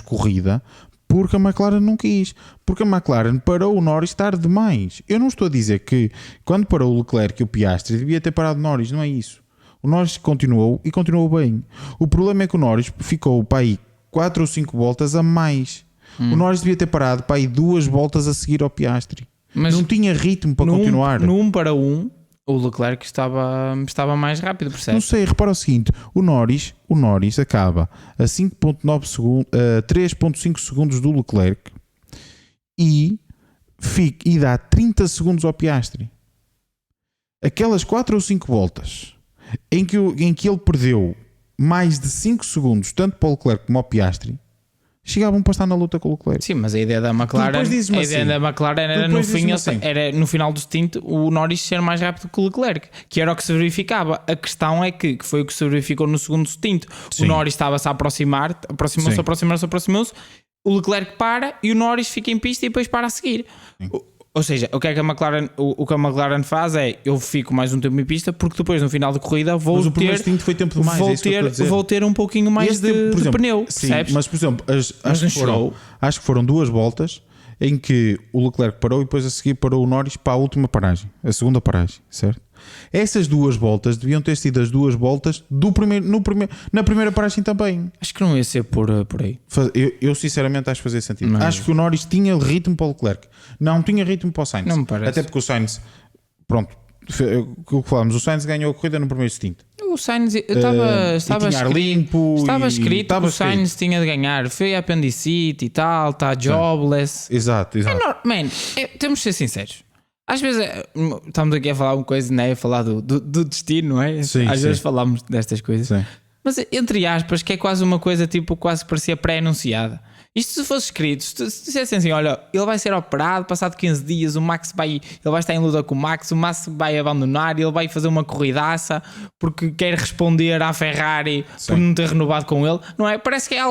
corrida porque a McLaren não quis. Porque a McLaren parou o Norris tarde demais. Eu não estou a dizer que quando parou o Leclerc e o Piastri devia ter parado o Norris, não é isso. O Norris continuou e continuou bem. O problema é que o Norris ficou para aí 4 ou 5 voltas a mais. O Norris devia ter parado para aí 2 voltas a seguir ao Piastri. Mas não tinha ritmo para continuar. No 1 para 1, o Leclerc estava mais rápido, percebe? Não sei, repara o seguinte: o Norris acaba a 5.9 segundos, 3.5 segundos do Leclerc e dá 30 segundos ao Piastri. Aquelas 4 ou 5 voltas em que ele perdeu mais de 5 segundos, tanto para o Leclerc como ao Piastri, chegavam para estar na luta com o Leclerc. Sim, mas a ideia da McLaren, era no final do stint o Norris ser mais rápido que o Leclerc, que era o que se verificava. A questão é que foi o que se verificou no segundo stint. Sim. O Norris estava-se a aproximou-se, o Leclerc para e o Norris fica em pista e depois para a seguir. Sim. Ou seja, o que é que a McLaren faz é, eu fico mais um tempo em pista porque depois no final da corrida vou ter um pouquinho mais de pneu. Sim, mas por exemplo, acho que foram 2 voltas em que o Leclerc parou e depois a seguir parou o Norris para a última paragem, a segunda paragem, certo? Essas 2 voltas deviam ter sido as 2 voltas na primeira paragem também. Acho que não ia ser por aí. Eu sinceramente acho que fazia sentido. Acho que o Norris tinha ritmo para o Leclerc, não tinha ritmo para o Sainz. Não me parece. Até porque o Sainz, pronto, o que falamos, o Sainz ganhou a corrida no primeiro stint. O Sainz estava escrito que o Sainz tinha de ganhar. Foi a apendicite e tal, está jobless. Exato. Temos de ser sinceros. Às vezes estamos aqui a falar uma coisa, né? A falar do destino, não é? Sim, Às vezes falamos destas coisas. Sim. Mas entre aspas, que é quase uma coisa tipo, quase que parecia pré-anunciada. Isto se fosse escrito, se dissessem assim, olha, ele vai ser operado, passado 15 dias, ele vai estar em luta com o Max vai abandonar, ele vai fazer uma corridaça porque quer responder à Ferrari por não ter renovado com ele, não é? Parece que é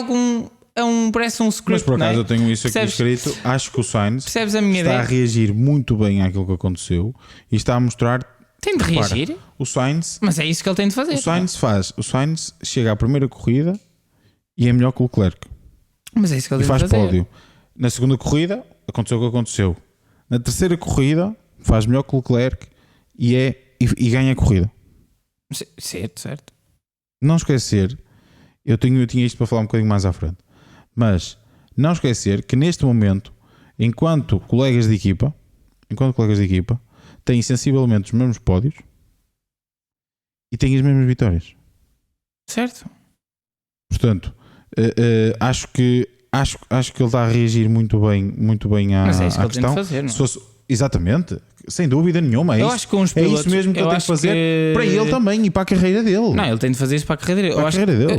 parece um script. Mas por acaso não é? eu tenho isso aqui escrito. Acho que o Sainz está ideia? a reagir muito bem àquilo que aconteceu e está a mostrar. Tem de reagir? O Sainz, mas é isso que ele tem de fazer. O Sainz chega à primeira corrida e é melhor que o Leclerc. Mas é isso que ele tem de fazer. Faz pódio. Na segunda corrida aconteceu o que aconteceu. Na terceira corrida faz melhor que o Leclerc e ganha a corrida. Certo. Não esquecer, eu tinha isto para falar um bocadinho mais à frente. Mas não esquecer que neste momento, enquanto colegas de equipa, têm sensivelmente os mesmos pódios e têm as mesmas vitórias. Certo. Portanto, acho que ele está a reagir muito bem à questão. Mas é isso que ele tem de fazer, não é? Exatamente, sem dúvida nenhuma. Eu acho que uns pilotos, é isso mesmo que ele tem de fazer para ele também e para a carreira dele. Não, ele tem de fazer isso para a carreira dele.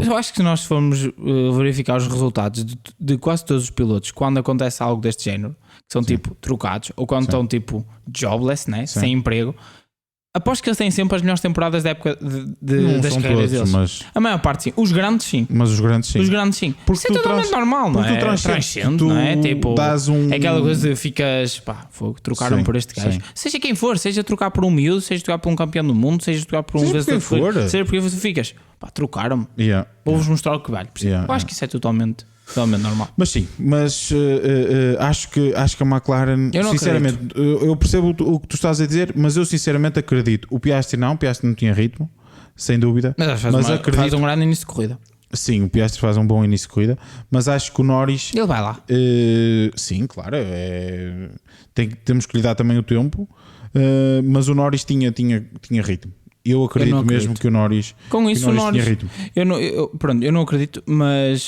Eu acho que se nós formos verificar os resultados de quase todos os pilotos, quando acontece algo deste género, que são tipo trocados, ou quando estão tipo jobless, né? Sem emprego, aposto que eles têm sempre as melhores temporadas da época das carreiras deles. Mas... A maior parte sim. Os grandes sim. Os grandes sim. Porque isso é totalmente normal, não é? Transcende, não é? Tipo, é aquela coisa de ficas, trocaram por este gajo. Sim. Seja quem for, seja trocar por um miúdo, seja trocar por um campeão do mundo, seja trocar por um vencedor, seja porque você ficas, trocaram-me. Vou-vos mostrar o que vale. Eu acho que isso é totalmente normal. Mas sim, acho que a McLaren, sinceramente, eu percebo o que tu estás a dizer, mas eu sinceramente acredito. O Piastri não tinha ritmo, sem dúvida. Mas acredito, faz um grande início de corrida. Sim, o Piastri faz um bom início de corrida, mas acho que o Norris, ele vai lá. Sim, claro, temos que lhe dar também o tempo, mas o Norris tinha ritmo. Eu acredito mesmo que o Norris, com isso, o Norris tinha ritmo. Eu não acredito, mas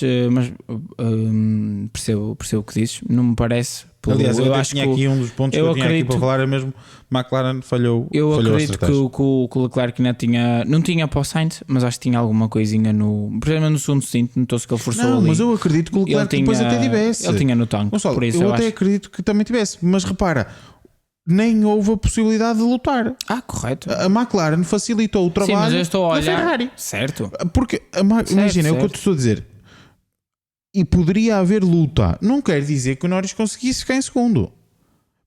percebo o que dizes. Não me parece. Aliás, eu acho tinha aqui um dos pontos que eu tinha aqui para falar é mesmo McLaren falhou. Eu acredito que o Leclerc não tinha para o Sainz, mas acho que tinha alguma coisinha por exemplo, no segundo stint, notou-se que ele forçou ali. Mas eu acredito que o Leclerc depois até tivesse. Ele tinha no tanque. Gonçalo, por isso eu até acredito que também tivesse, mas repara, nem houve a possibilidade de lutar. Correto. A McLaren facilitou o trabalho. Sim, mas eu estou a olhar. Da Ferrari. Certo. Porque, imagina, é o que eu te estou a dizer. E poderia haver luta. Não quer dizer que o Norris conseguisse ficar em segundo.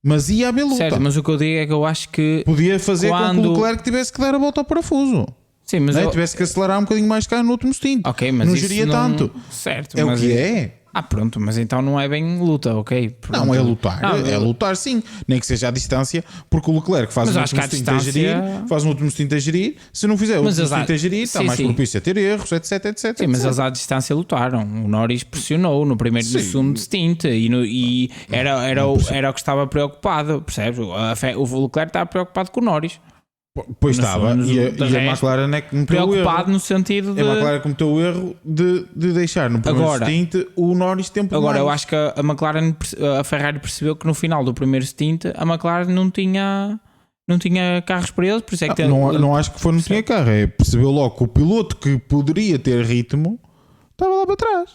Mas ia haver luta. Certo, mas o que eu digo é que eu acho que... Podia fazer com que o Leclerc tivesse que dar a volta ao parafuso. Sim, mas tivesse que acelerar um bocadinho mais cá no último stint. Ok, mas não isso geria tanto. Certo. É o que é. Pronto, mas então não é bem luta, ok? Pronto. Não, é lutar. É lutar sim. Nem que seja à distância, porque o Leclerc faz um último stint a gerir. Faz um último stint a gerir. Se não fizer o último stint a gerir, está mais propício a ter erros, etc. Sim, mas eles à distância lutaram. O Norris pressionou no primeiro e no segundo stint e era o que estava preocupado, percebes? O Leclerc estava preocupado com o Norris. Pois estava, e a McLaren é que cometeu o erro. Preocupado no sentido de... A McLaren cometeu o erro de deixar no primeiro stint o Norris tempo Agora, mais. eu acho que a Ferrari percebeu que no final do primeiro stint a McLaren não tinha carros para eles, por isso é que... Não acho que foi não tinha carro, percebeu logo que o piloto que poderia ter ritmo estava lá para trás.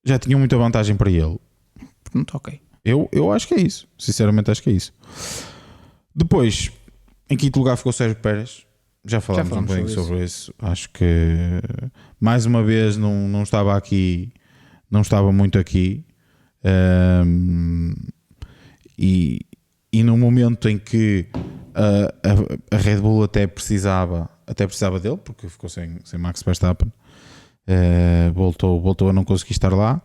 já tinham muita vantagem para ele. Pronto, ok. Eu acho que é isso. Sinceramente, acho que é isso. Depois, em quinto lugar ficou Sérgio Pérez. Já falámos um bocadinho sobre isso. Acho que mais uma vez não estava aqui, não estava muito aqui. E no momento em que a Red Bull até precisava dele, porque ficou sem Max Verstappen, voltou a não conseguir estar lá.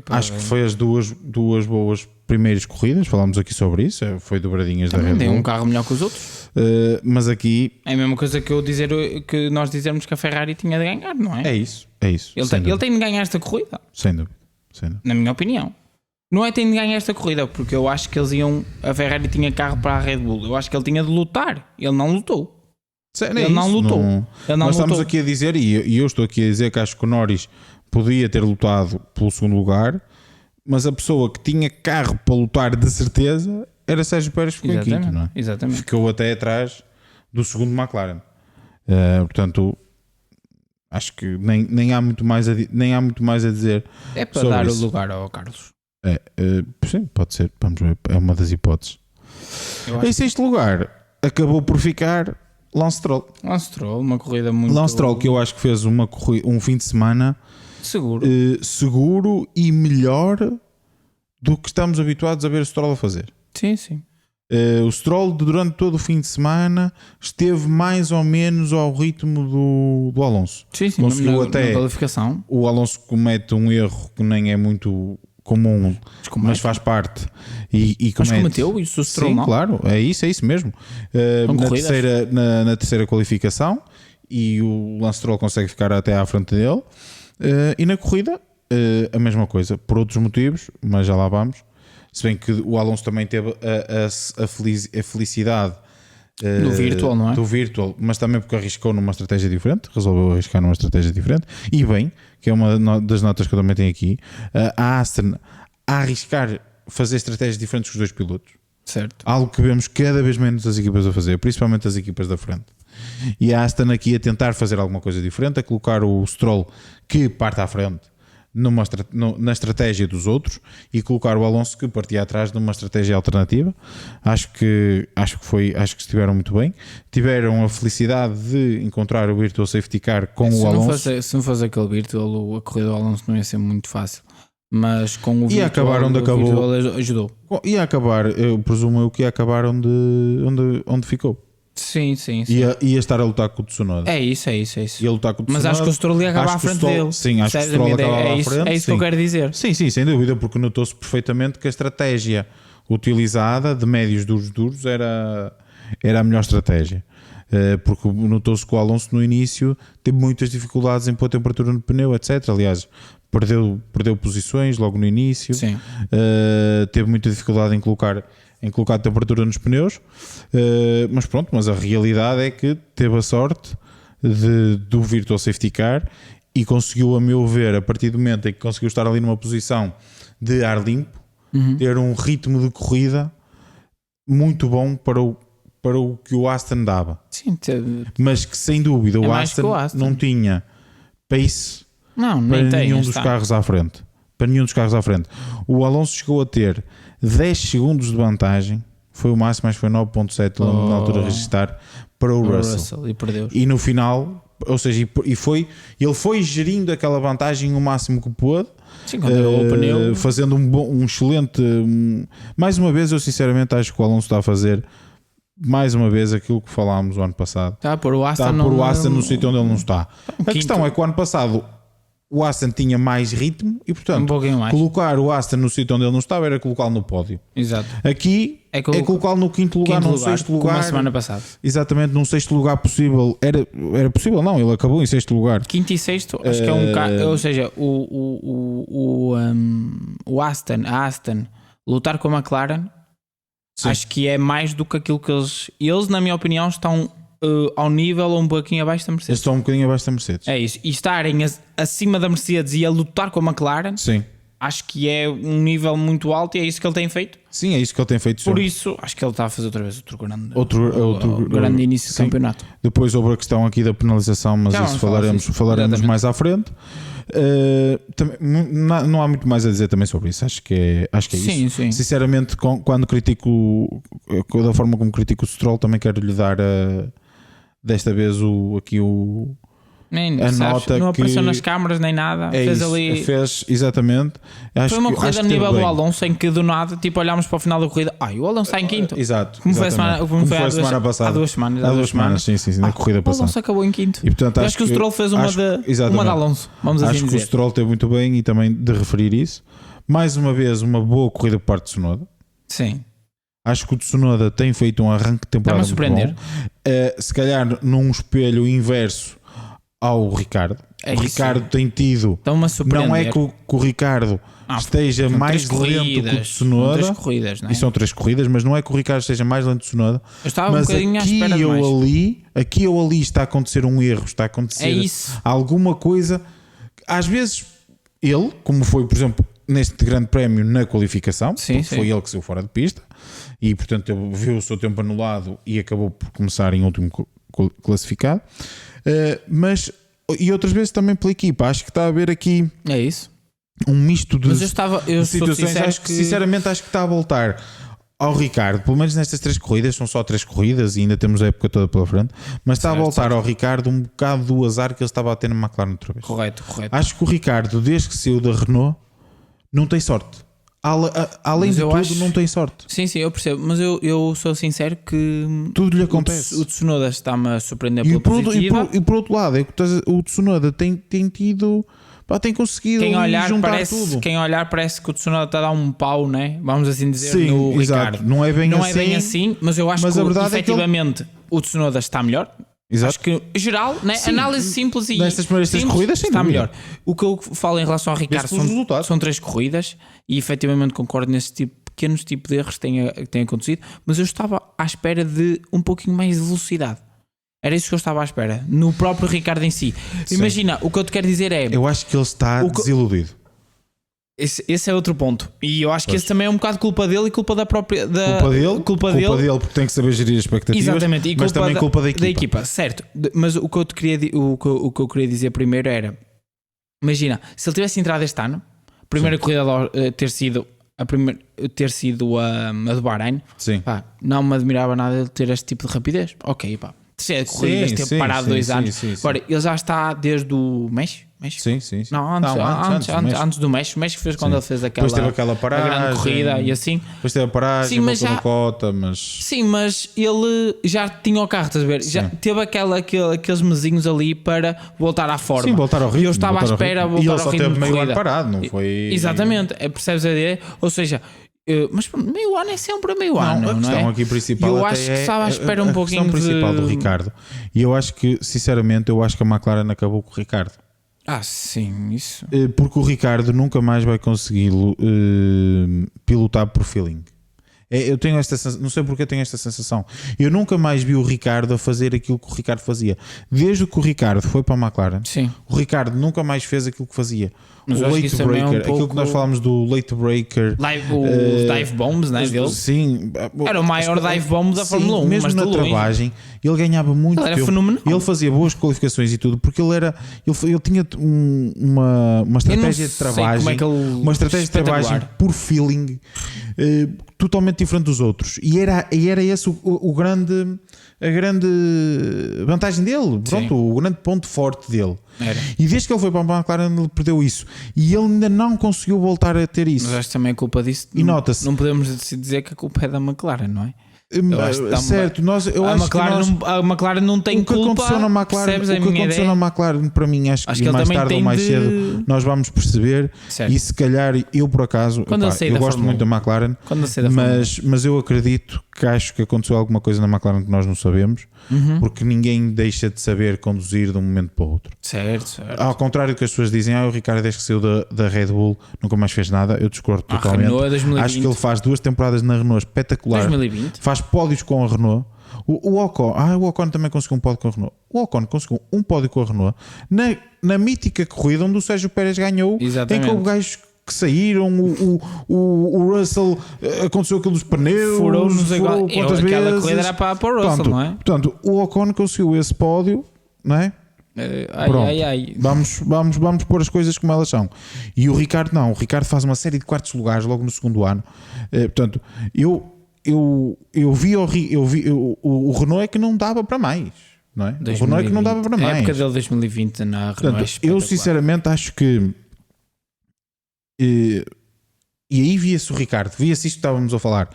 Acho que foi as duas boas primeiras corridas. Falámos aqui sobre isso. Foi dobradinhas da Red Bull. Tem um carro melhor que os outros. Mas aqui é a mesma coisa que nós dizermos que a Ferrari tinha de ganhar, não é? É isso. Ele tem de ganhar esta corrida. Sem dúvida. Na minha opinião. Não é tem de ganhar esta corrida, porque eu acho que a Ferrari tinha carro para a Red Bull. Eu acho que ele tinha de lutar. Ele não lutou. Ele não lutou. Nós estamos aqui a dizer, e eu estou aqui a dizer que acho que o Norris podia ter lutado pelo segundo lugar, mas a pessoa que tinha carro para lutar de certeza era Sérgio Pérez, que ficou em quinto, não é? Exatamente. Ficou até atrás do segundo McLaren. Portanto, acho que nem há muito mais a dizer. É para dar o lugar ao Carlos. Sim, pode ser. Vamos ver. É uma das hipóteses. Em sexto lugar, acabou por ficar Lance Stroll. Uma corrida muito... Lance Stroll, que eu acho que fez um fim de semana seguro e melhor do que estamos habituados a ver o Stroll a fazer. Sim. O Stroll, durante todo o fim de semana, esteve mais ou menos ao ritmo do Alonso. Sim, conseguiu na qualificação. O Alonso comete um erro que nem é muito comum, mas faz parte. Mas cometeu isso o Stroll? Sim, não? claro, é isso mesmo. Na terceira qualificação, e o Lance Stroll consegue ficar até à frente dele. E na corrida, a mesma coisa, por outros motivos, mas já lá vamos. Se bem que o Alonso também teve a felicidade do virtual, não é? Do virtual, mas também porque arriscou numa estratégia diferente, resolveu arriscar numa estratégia diferente. E bem, que é uma das notas que eu também tenho aqui, a Aston a arriscar fazer estratégias diferentes com os dois pilotos. Certo. Algo que vemos cada vez menos as equipas a fazer, principalmente as equipas da frente. E a Aston aqui a tentar fazer alguma coisa diferente, a colocar o Stroll que parte à frente na estratégia dos outros e colocar o Alonso que partia atrás numa estratégia alternativa. Acho que estiveram muito bem. Tiveram a felicidade de encontrar o Virtual Safety Car com o Alonso. Se não fosse aquele Virtual, a corrida do Alonso não ia ser muito fácil. Mas com o Virtual, e acabar onde acabou, Virtual ajudou. Ia acabar, eu presumo que ia acabar onde ficou. Sim. Ia estar a lutar com o Tsunoda. É isso. Ia lutar com o Tsunoda. Mas acho que o Stroll ia acabar à frente dele. Sim, acho que o Stroll acabava à frente. É isso que eu quero dizer. Sim, sem dúvida, porque notou-se perfeitamente que a estratégia utilizada de médios duros era a melhor estratégia. Porque notou-se que o Alonso no início teve muitas dificuldades em pôr a temperatura no pneu, etc. Aliás, perdeu posições logo no início. Sim. Teve muita dificuldade em colocar a temperatura nos pneus, mas a realidade é que teve a sorte do Virtual Safety Car e conseguiu, a meu ver, a partir do momento em que conseguiu estar ali numa posição de ar limpo, ter um ritmo de corrida muito bom para o que o Aston dava. Sim, mas que sem dúvida o Aston não tinha pace para nenhum dos carros à frente. O Alonso chegou a ter 10 segundos de vantagem, foi o máximo, mas foi 9.7 na altura a registrar para o Russell. E perdeu. E no final, ou seja, ele foi gerindo aquela vantagem o máximo que pôde. Sim, o pneu. Fazendo um excelente. Mais uma vez, eu sinceramente acho que o Alonso está a fazer mais uma vez aquilo que falámos o ano passado. Está a pôr o Aston no sítio onde ele não está. A questão é que o ano passado o Aston tinha mais ritmo e, portanto, colocar o Aston no sítio onde ele não estava era colocá-lo no pódio. Exato. Aqui é colocá-lo no quinto lugar, num sexto lugar. Como a semana passada. Exatamente, num sexto lugar possível. Era possível, não, ele acabou em sexto lugar. Quinto e sexto, acho que é um bocado. Ou seja, a Aston lutar com a McLaren, sim, acho que é mais do que aquilo que eles na minha opinião, estão ao nível ou um pouquinho abaixo da Mercedes. Estão um bocadinho abaixo da Mercedes. É isso. E estarem acima da Mercedes e a lutar com a McLaren, sim, acho que é um nível muito alto e é isso que ele tem feito. Sim, é isso que ele tem feito. Por sempre. isso, acho que ele está a fazer outra vez outro grande início de campeonato. Depois houve a questão aqui da penalização, mas Já isso vamos falaremos mais à frente. Também, não há muito mais a dizer também sobre isso. Acho que é Sim, isso. sim. Sinceramente, quando critico, da forma como critico o Stroll, também quero lhe dar desta vez Nem, a sabes, nota não apareceu que nas câmaras nem nada. Fez exatamente. Foi uma corrida a nível do Alonso em que do nada, tipo, olhámos para o final da corrida, o Alonso está em quinto. Exato. Como foi a semana passada. Há 2 semanas. Há 2 semanas, sim, na corrida O passada. Alonso acabou em quinto. E, portanto, acho que o Stroll fez uma de Alonso. Vamos assim acho dizer. que o Stroll teve muito bem e também de referir isso. Mais uma vez, uma boa corrida por parte de Tsunoda. Sim. Acho que o Tsunoda tem feito um arranque de temporada muito bom. Se calhar num espelho inverso ao Ricardo. O Ricardo tem tido. Não é que o Ricardo esteja mais lento que o Tsunoda. São 3 corridas, não é? E são 3 corridas, mas não é que o Ricardo esteja mais lento que o Tsunoda. Eu estava um bocadinho à espera de mais. Aqui ou ali está a acontecer um erro, está a acontecer alguma coisa. Às vezes ele, como foi, por exemplo, neste grande prémio na qualificação, foi ele que saiu fora de pista e portanto ele viu o seu tempo anulado e acabou por começar em último classificado. E outras vezes também pela equipa. Acho que está a haver aqui um misto de situações. Sinceramente acho que está a voltar ao Ricardo, pelo menos nestas 3 corridas, são só 3 corridas e ainda temos a época toda pela frente, mas está a voltar ao Ricardo um bocado do azar que ele estava a ter na McLaren outra vez. Correto. Acho que o Ricardo, desde que saiu da Renault, não tem sorte. Além de tudo, não tem sorte. Sim, eu percebo, mas eu sou sincero que tudo lhe acontece. O Tsunoda está-me a surpreender pela positiva. E por outro lado, o Tsunoda tem tido, tem conseguido juntar tudo. Quem olhar parece que o Tsunoda está a dar um pau, né? Vamos assim dizer, no Ricardo. Não é bem assim, mas eu acho que efetivamente o Tsunoda está melhor. Exato. Acho que, geral, né? Análise simples e nestas primeiras 3 corridas está melhor. O que eu falo em relação ao Ricardo são 3 corridas e efetivamente concordo nesse pequenos tipos de erros que têm acontecido, mas eu estava à espera de um pouquinho mais de velocidade. Era isso que eu estava à espera no próprio Ricardo em si. Imagina, o que eu te quero dizer é... Eu acho que ele está desiludido. Esse é outro ponto. E eu acho que esse também é um bocado culpa dele e culpa da própria... Culpa dele porque tem que saber gerir as expectativas. Exatamente. E mas também culpa da equipa. Certo. Mas o que eu queria dizer primeiro era... Imagina, se ele tivesse entrado este ano, a primeira corrida ter sido a do Bahrein, não me admirava nada ele ter este tipo de rapidez. Ok, terceira corrida, ter parado 2 anos. Agora, ele já está desde o México? Sim. Não, antes do México. O México fez quando ele fez aquela paragem, a grande corrida e assim. Depois teve a paragem, voltou no cota, mas... Sim, mas ele já tinha o carro, estás a ver? Já teve aqueles mesinhos ali para voltar à forma. Sim, voltar ao ritmo. E eu estava à espera voltar ao ritmo. E ele só teve meio ano parado, não foi... Exatamente, percebes a ideia? Ou seja... Mas meio ano é sempre meio ano. A questão aqui principal eu acho que estava à espera um pouquinho a questão principal do Ricardo. E eu acho que, sinceramente, a McLaren acabou com o Ricardo. Sim, isso. Porque o Ricardo nunca mais vai conseguir pilotar por feeling. Eu tenho esta sensação, não sei porque eu tenho esta sensação. Eu nunca mais vi o Ricardo a fazer aquilo que o Ricardo fazia. Desde que o Ricardo foi para a McLaren, o Ricardo nunca mais fez aquilo que fazia. Mas o late breaker, aquilo que nós falamos do late breaker, os dive bombs, né, dele? Sim, era o maior dive bomb da Fórmula 1. Mesmo na travagem, ele ganhava muito tempo. Era fenomenal. Ele fazia boas qualificações e tudo, porque ele tinha uma estratégia de travagem, uma estratégia de travagem por feeling totalmente diferente dos outros. E era esse a grande vantagem dele, o grande ponto forte dele. E desde que ele foi para a McLaren ele perdeu isso e ele ainda não conseguiu voltar a ter isso. Mas acho que também a culpa disso e nota-se. Não podemos dizer que a culpa é da McLaren, não é? Certo, a McLaren não tem culpa. O que aconteceu na McLaren, para mim, acho que mais tarde ou mais cedo nós vamos perceber. Certo. E se calhar eu, por acaso, eu gosto muito da McLaren, mas eu acredito que acho que aconteceu alguma coisa na McLaren que nós não sabemos, porque ninguém deixa de saber conduzir de um momento para o outro. Certo. Ao contrário do que as pessoas dizem, o Ricardo desde que saiu da Red Bull nunca mais fez nada. Eu discordo totalmente. Acho que ele faz 2 temporadas na Renault espetacular. 2020. Faz pódios com a Renault. O Ocon também conseguiu um pódio com a Renault. O Ocon conseguiu um pódio com a Renault na mítica corrida onde o Sérgio Pérez ganhou. Exatamente. Em que o gajo que saíram, o Russell aconteceu aquilo dos pneus, furou-nos furou quantas vezes. Aquela corrida era para o Russell, portanto, não é? Portanto, o Ocon conseguiu esse pódio, não é? Ai. Vamos pôr as coisas como elas são. E o Ricardo não, o Ricardo faz uma série de quartos lugares logo no segundo ano. Portanto, eu vi o Renault é que não dava para mais, não é? 2020, o Renault é que não dava para mais. A época dele 2020 na Renault. Portanto, eu sinceramente acho que e aí via-se o Ricardo, via-se isto que estávamos a falar.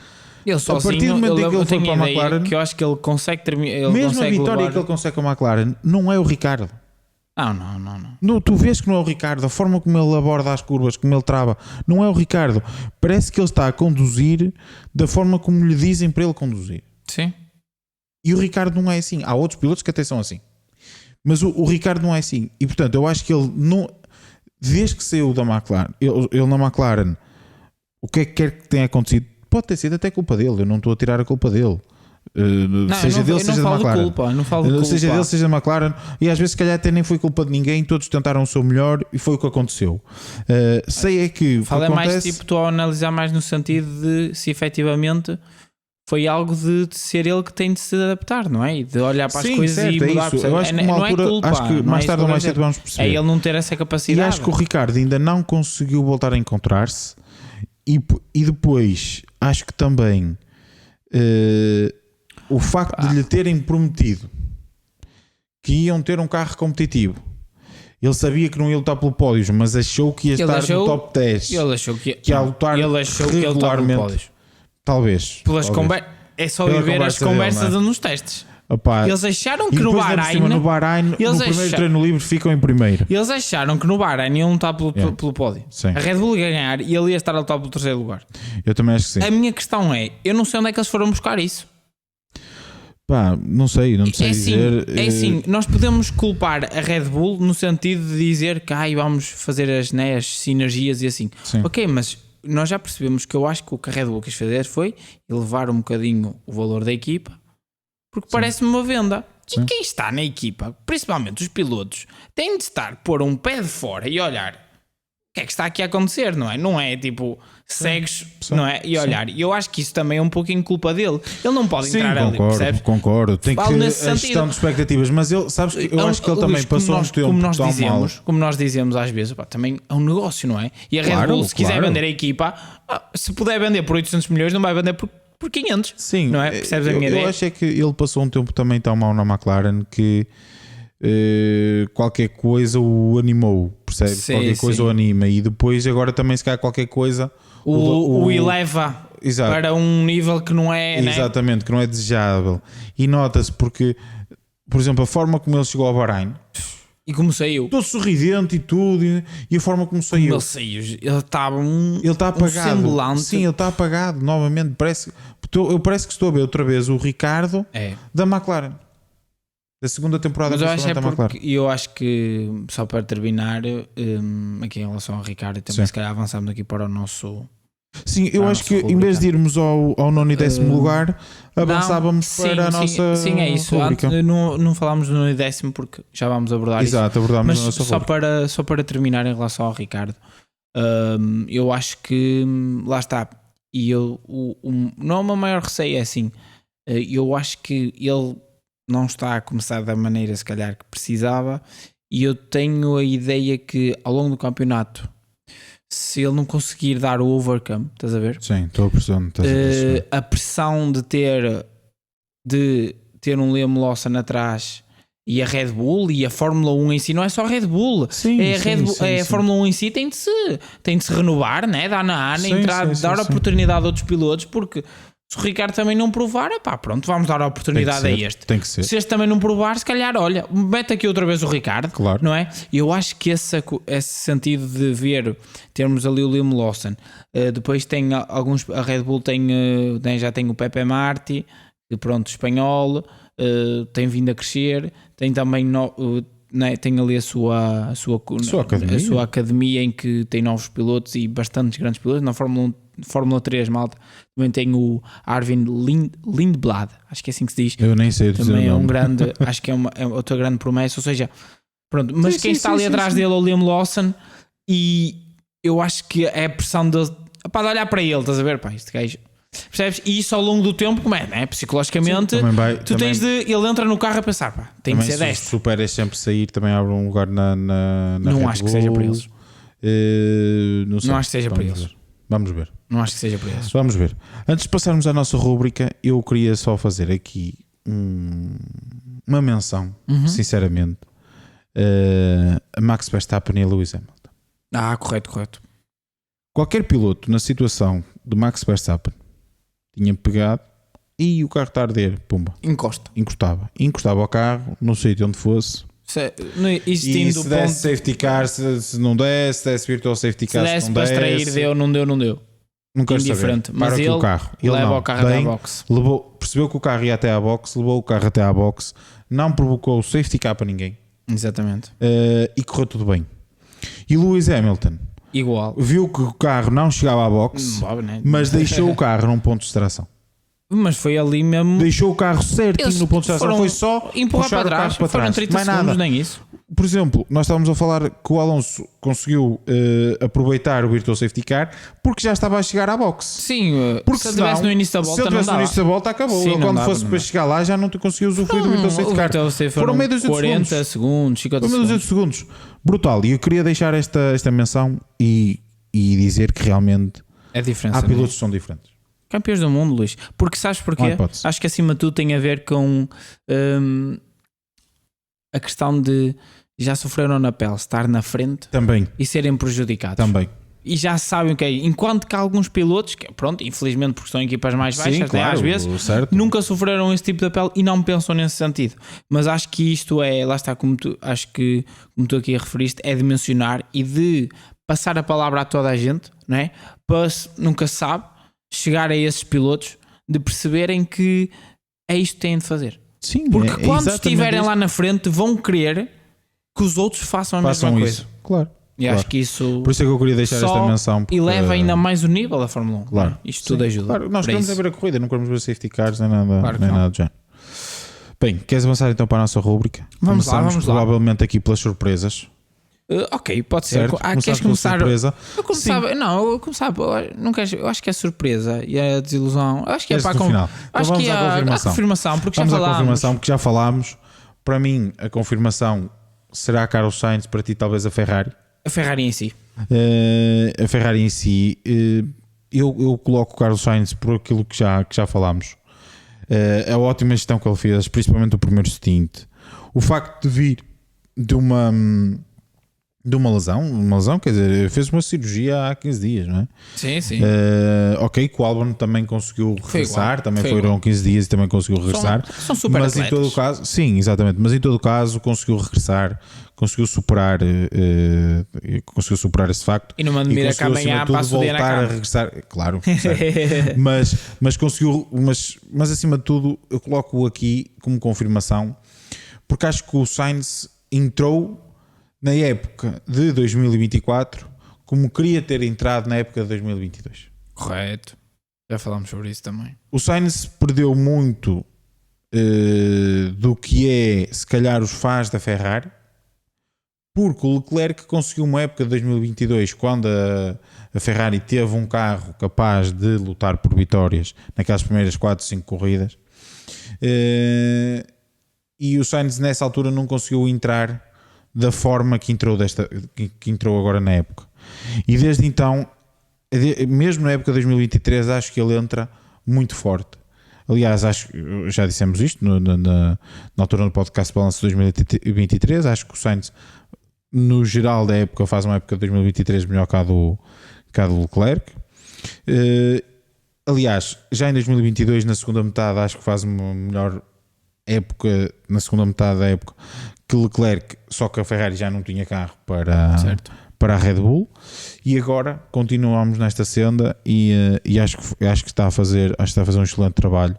Ele sozinho, a partir do momento em que ele foi para a McLaren, que eu acho que ele consegue terminar. Mesmo a vitória que ele consegue com a McLaren, não é o Ricardo. Não. Tu vês que não é o Ricardo, a forma como ele aborda as curvas, como ele trava, não é o Ricardo. Parece que ele está a conduzir da forma como lhe dizem para ele conduzir. Sim. E o Ricardo não é assim. Há outros pilotos que até são assim. Mas o Ricardo não é assim. E portanto, eu acho que ele não. Desde que saiu da McLaren, ele na McLaren, o que é que quer que tenha acontecido? Pode ter sido até culpa dele. Eu não estou a tirar a culpa dele. Seja dele, seja da McLaren. Não falo de culpa. Seja dele, seja da McLaren. E às vezes, se calhar, até nem foi culpa de ninguém. Todos tentaram o seu melhor e foi o que aconteceu. Sei é que. Fala acontece... mais tipo, estou a analisar mais no sentido de se efetivamente foi algo de ser ele que tem de se adaptar, não é? E de olhar para as coisas certo, e mudar. Isso. Eu acho que uma altura, culpa, acho que mais tarde ou mais cedo vamos perceber. É ele não ter essa capacidade. E acho que o Ricardo ainda não conseguiu voltar a encontrar-se. E depois, acho que também o facto de lhe terem prometido que iam ter um carro competitivo. Ele sabia que não ia lutar pelo pódio, mas achou que ia estar no top 10. Ele achou que ia lutar regularmente. Talvez. É só viver as conversas nos testes. Opa, eles acharam que no Bahrein, no primeiro treino livre ficam em primeiro. Eles acharam que no Bahrein iam lutar pelo pódio. Sim. A Red Bull ia ganhar e ele ia estar a lutar pelo terceiro lugar. Eu também acho que sim. A minha questão é, eu não sei onde é que eles foram buscar isso. Não sei dizer. É assim, nós podemos culpar a Red Bull no sentido de dizer que vamos fazer as sinergias e assim. Sim. Ok, mas nós já percebemos que eu acho que o que a Red Bull quis fazer foi elevar um bocadinho o valor da equipa, porque parece-me uma venda. Sim. E quem está na equipa, principalmente os pilotos, tem de pôr um pé de fora e olhar o que é que está aqui a acontecer, não é? Não é tipo cegues, não é? E olhar. E eu acho que isso também é um pouquinho culpa dele. Ele não pode entrar ali, percebes? Concordo. Tem que ter a gestão de expectativas, mas ele, sabes que eu acho que ele também passou um tempo como nós dizemos às vezes, também é um negócio, não é? E a Red Bull, se quiser vender a equipa, se puder vender por 800 milhões, não vai vender por 500. Sim, não é? Percebes a minha ideia? Eu acho que ele passou um tempo também tão mal na McLaren que qualquer coisa o animou, percebe? Sim, qualquer coisa o anima, e depois agora também se calhar qualquer coisa o eleva. Exato. Para um nível que não é, exatamente, que não é desejável. E nota-se porque, por exemplo, a forma como ele chegou ao Bahrein e como saiu, todo sorridente e tudo, e a forma como saiu, ele estava ele está apagado. Sim, ele está apagado novamente. Parece que estou a ver outra vez o Ricardo da McLaren, da segunda temporada. Mas eu acho que só para terminar aqui em relação ao Ricardo, também se calhar avançamos aqui para o nosso. Sim, eu acho que em vez de irmos ao 9º e 10º lugar, avançávamos para a nossa. Sim, é isso. Antes, não falámos do 9º e 10º porque já vamos abordar isso. Exato, abordámos a nossa só para terminar em relação ao Ricardo, eu acho que lá está. E não, o meu maior receio é assim. Eu acho que ele não está a começar da maneira se calhar que precisava, e eu tenho a ideia que ao longo do campeonato, se ele não conseguir dar o overcome, estás a ver? Sim, estou a perceber. A pressão de ter um Liam Lawson atrás e a Red Bull e a Fórmula 1 em si, não é só a Red Bull, a Fórmula 1 em si tem de se renovar, né? Dar na ANA, dar oportunidade a outros pilotos, porque se o Ricardo também não provar, pronto, vamos dar a oportunidade a este. Tem que ser. Se este também não provar, se calhar, olha, mete aqui outra vez o Ricardo, claro. Não é? E eu acho que esse sentido de termos ali o Liam Lawson, depois tem alguns, a Red Bull já tem o Pepe Marti, que pronto, espanhol, tem vindo a crescer, tem também tem ali a sua academia em que tem novos pilotos e bastantes grandes pilotos. Na Fórmula 3, malta, também tem o Arvin Lindblad, acho que é assim que se diz. Eu nem sei dizer. Também é um grande, acho que é outra grande promessa. Ou seja, pronto, mas quem está ali atrás dele é o Liam Lawson, e eu acho que é a pressão de olhar para ele, estás a ver, pá, este gajo, percebes? E isso ao longo do tempo, como é, né? Psicologicamente, tens de. Ele entra no carro a pensar, pá, tem que ser desta. Se superas sempre sair, também abre um lugar na não acho que seja para eles. Não acho que seja para eles. Vamos ver. Não acho que seja para eles. Vamos ver. Antes de passarmos à nossa rúbrica, eu queria só fazer aqui uma menção, sinceramente, a Max Verstappen e a Lewis Hamilton. Correto. Qualquer piloto na situação de Max Verstappen tinha pegado e o carro está a arder, pumba. Encostava ao carro, no sítio onde fosse. E se desse safety car, se não desse virtual safety car, se desse para extrair, deu, não deu. Não quero saber. Mas ele o carro. leva o carro até à box. Percebeu que o carro ia até à box, levou o carro até à box, não provocou o safety car para ninguém. Exatamente. E correu tudo bem. E Lewis Hamilton igual. Viu que o carro não chegava à box, mas deixou o carro num ponto de extração. Mas foi ali mesmo. Deixou o carro certinho no ponto de extração. Foi só empurrar para trás. Foram 30 mais segundos, nada. nem isso. Por exemplo, nós estávamos a falar que o Alonso conseguiu aproveitar o Virtual Safety Car porque já estava a chegar à box. Sim, porque se estivesse no início da volta, se estivesse no início da volta, acabou. Sim, quando fosse para chegar lá, já não conseguiu usufruir do Virtual Safety Car. Foram meio de 40 segundos, 50 segundos. Brutal. E eu queria deixar esta menção e dizer que realmente é diferença, há pilotos que são diferentes. Campeões do mundo, Luís. Porque sabes porquê? Acho que acima de tudo tem a ver com a questão de já sofreram na pele, estar na frente também e serem prejudicados. Também. E já sabem o que é. Enquanto que há alguns pilotos, que pronto, infelizmente porque são equipas mais baixas, sim, claro, às vezes, certo. nunca sofreram esse tipo de pele e não pensam nesse sentido. Mas acho que isto é, lá está, como tu aqui referiste, é de mencionar e de passar a palavra a toda a gente, não é? Para, nunca se sabe, chegar a esses pilotos de perceberem que é isto que têm de fazer. Sim, porque quando estiverem lá na frente vão querer que os outros façam a mesma coisa. Claro. E acho que isso. Por isso é que eu queria deixar esta menção. Porque... eleva ainda mais o nível da Fórmula 1. Claro. Isto tudo ajuda. Claro, nós queremos ver a corrida, não queremos ver safety cars nem nada do género. Bem, queres avançar então para a nossa rúbrica? Vamos lá. Provavelmente aqui pelas surpresas. Ok, pode ser. Queres começar? Surpresa? Eu começava. Não, eu começava. Eu acho que é surpresa e a desilusão. Eu acho que é para final. Acho que é a confirmação. Porque vamos já falámos. À confirmação, porque já falámos. Para mim, a confirmação será Carlos Sainz, para ti, talvez a Ferrari. A Ferrari em si. A Ferrari em si. Eu coloco o Carlos Sainz por aquilo que já falámos. A ótima gestão que ele fez, principalmente o primeiro stint. O facto de vir de uma lesão, quer dizer, fez uma cirurgia há 15 dias, não é? Sim. Ok, que o Albon também conseguiu regressar, foram igual. 15 dias e também conseguiu regressar. São super mas atletas. Em todo o caso, sim, exatamente, mas em todo o caso conseguiu regressar, conseguiu superar esse facto. E não me admira que amanhã passe o dia na cama. A regressar, claro, mas conseguiu, mas acima de tudo eu coloco aqui como confirmação, porque acho que o Sainz entrou na época de 2024 como queria ter entrado na época de 2022. Correto. Já falámos sobre isso também. O Sainz perdeu muito do que é, se calhar, os fãs da Ferrari, porque o Leclerc conseguiu uma época de 2022 quando a Ferrari teve um carro capaz de lutar por vitórias naquelas primeiras 4, 5 corridas, e o Sainz nessa altura não conseguiu entrar da forma que entrou agora na época. E desde então, mesmo na época de 2023, acho que ele entra muito forte. Aliás, já dissemos isto na altura do podcast Balance 2023. Acho que o Sainz, no geral da época, faz uma época de 2023 melhor que a do Leclerc. Aliás, já em 2022, na segunda metade, acho que faz uma melhor época na segunda metade da época que Leclerc, só que a Ferrari já não tinha carro para a Red Bull, e agora continuamos nesta senda e acho que está a fazer um excelente trabalho,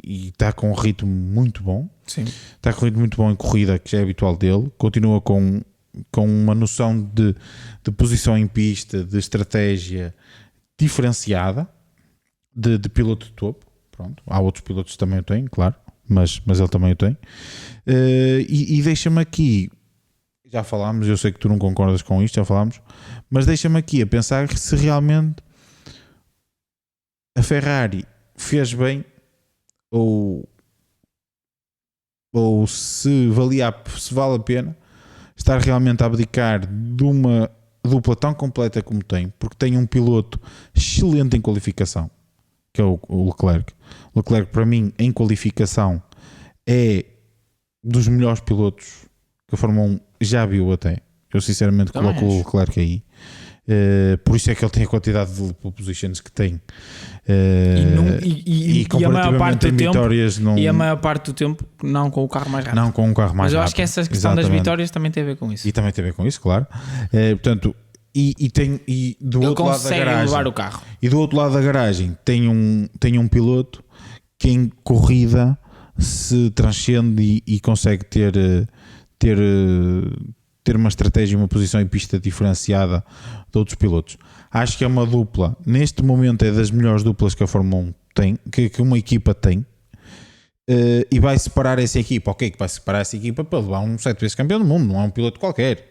e está com um ritmo muito bom. Sim. Está com um ritmo muito bom em corrida, que já é habitual dele, continua com uma noção de posição em pista, de estratégia diferenciada, de piloto de topo. Pronto. Há outros pilotos que também o têm, claro, mas ele também o tem. E deixa-me aqui já falámos, eu sei que tu não concordas com isto, já falámos, mas deixa-me aqui a pensar se realmente a Ferrari fez bem ou se vale a pena estar realmente a abdicar de uma dupla tão completa como tem, porque tem um piloto excelente em qualificação, que é o Leclerc. O Leclerc, para mim, em qualificação, é dos melhores pilotos que a Fórmula 1 já viu até. Eu sinceramente coloco o Leclerc aí. Por isso é que ele tem a quantidade de pole positions que tem. E a maior parte do tempo, vitórias e a maior parte do tempo não com o carro mais rápido. Não com um carro mais rápido. Mas eu acho que essa questão das vitórias também tem a ver com isso. E também tem a ver com isso, claro. Portanto, e do outro lado da garagem, levar o carro. E do outro lado da garagem tem um piloto que em corrida se transcende e consegue ter uma estratégia e uma posição em pista diferenciada de outros pilotos. Acho que é uma dupla, neste momento é das melhores duplas que a Fórmula 1 tem, que uma equipa tem, e vai separar essa equipa. Ok, que vai separar essa equipa para levar um 7 vezes campeão do mundo, não é um piloto qualquer.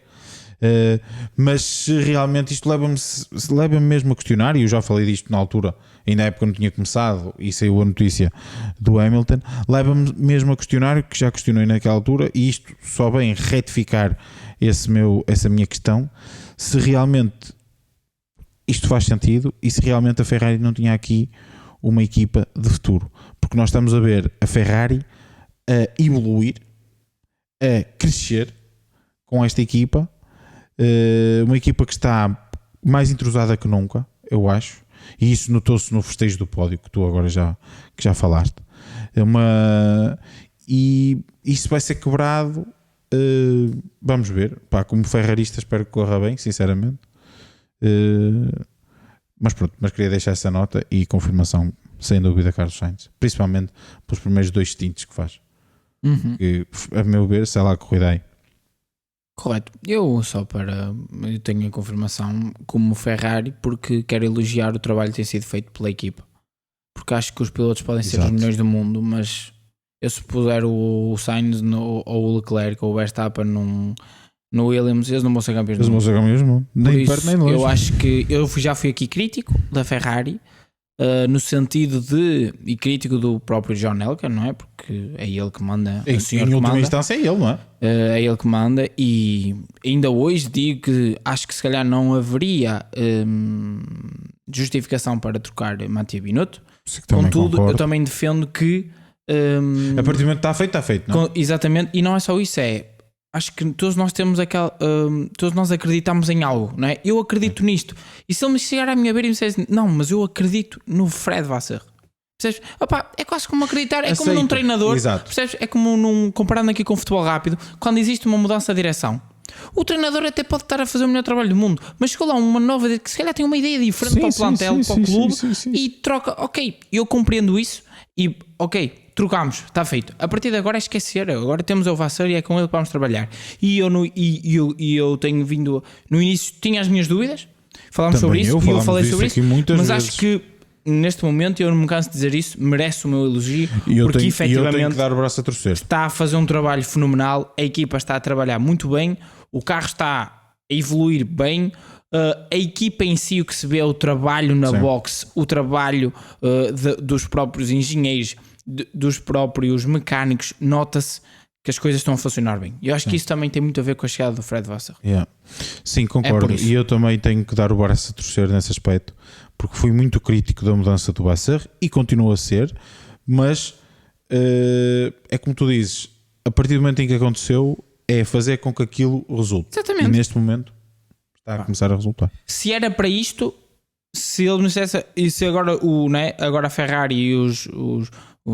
Mas se realmente isto leva-me mesmo a questionar, e eu já falei disto na altura, ainda na época não tinha começado e saiu a notícia do Hamilton, leva-me mesmo a questionar, que já questionei naquela altura, e isto só vem retificar essa minha questão, se realmente isto faz sentido e se realmente a Ferrari não tinha aqui uma equipa de futuro, porque nós estamos a ver a Ferrari a evoluir, a crescer com esta equipa, uma equipa que está mais entrosada que nunca, eu acho, e isso notou-se no festejo do pódio que tu agora já falaste. E isso vai ser quebrado, vamos ver. Pá, como ferrarista espero que corra bem, sinceramente. Mas pronto, mas queria deixar essa nota e confirmação, sem dúvida, Carlos Sainz, principalmente pelos primeiros 2 stints que faz. Que, a meu ver, sei lá a corrida aí. Correto. Eu tenho a confirmação como Ferrari, porque quero elogiar o trabalho que tem sido feito pela equipa, porque acho que os pilotos podem ser os melhores do mundo, mas eu se puser o Sainz ou o Leclerc ou o Verstappen no Williams, eles não vão ser campeões do mundo. Nem perto nem longe. Eu acho que eu já fui aqui crítico da Ferrari, no sentido e crítico do próprio John Elkann, não é? Porque é ele que manda, em última instância é ele, não é? É ele que manda, e ainda hoje digo que acho que se calhar não haveria justificação para trocar Mattia Binotto. Contudo, eu também defendo que a partir do momento que está feito, não é? Exatamente, e não é só isso, acho que todos nós temos todos nós acreditamos em algo, não é? Eu acredito nisto, e se ele me chegar à minha beira e me disser não, mas eu acredito no Fred Vasseur, percebes? Opa, é quase como acreditar, é como num treinador. Exato. Percebes? É como comparando aqui com o futebol rápido, quando existe uma mudança de direção, o treinador até pode estar a fazer o melhor trabalho do mundo, mas chegou lá uma nova, que se calhar tem uma ideia diferente para o plantel, para o clube, e troca. Ok, eu compreendo isso, e ok, trocamos, está feito. A partir de agora é esquecer. Agora temos o Vasseur e é com ele que vamos trabalhar. E eu tenho vindo. No início tinha as minhas dúvidas, falámos sobre isso, e eu falei sobre isso, mas vezes. Acho que neste momento, eu não me canso de dizer isso, merece o meu elogio, porque efetivamente tenho que dar o braço a torcer. Está a fazer um trabalho fenomenal, a equipa está a trabalhar muito bem, o carro está a evoluir bem. A equipa em si, o que se vê é o trabalho na box, o trabalho dos próprios engenheiros, dos próprios mecânicos, nota-se que as coisas estão a funcionar bem. Eu acho que isso também tem muito a ver com a chegada do Fred Vasseur. Sim, concordo. E eu também tenho que dar o braço a torcer nesse aspecto, porque fui muito crítico da mudança do Vasseur e continuo a ser, mas é como tu dizes, a partir do momento em que aconteceu, é fazer com que aquilo resulte. Exatamente. E neste momento está a começar a resultar. Se era para isto, se ele me dissesse, e se agora agora a Ferrari e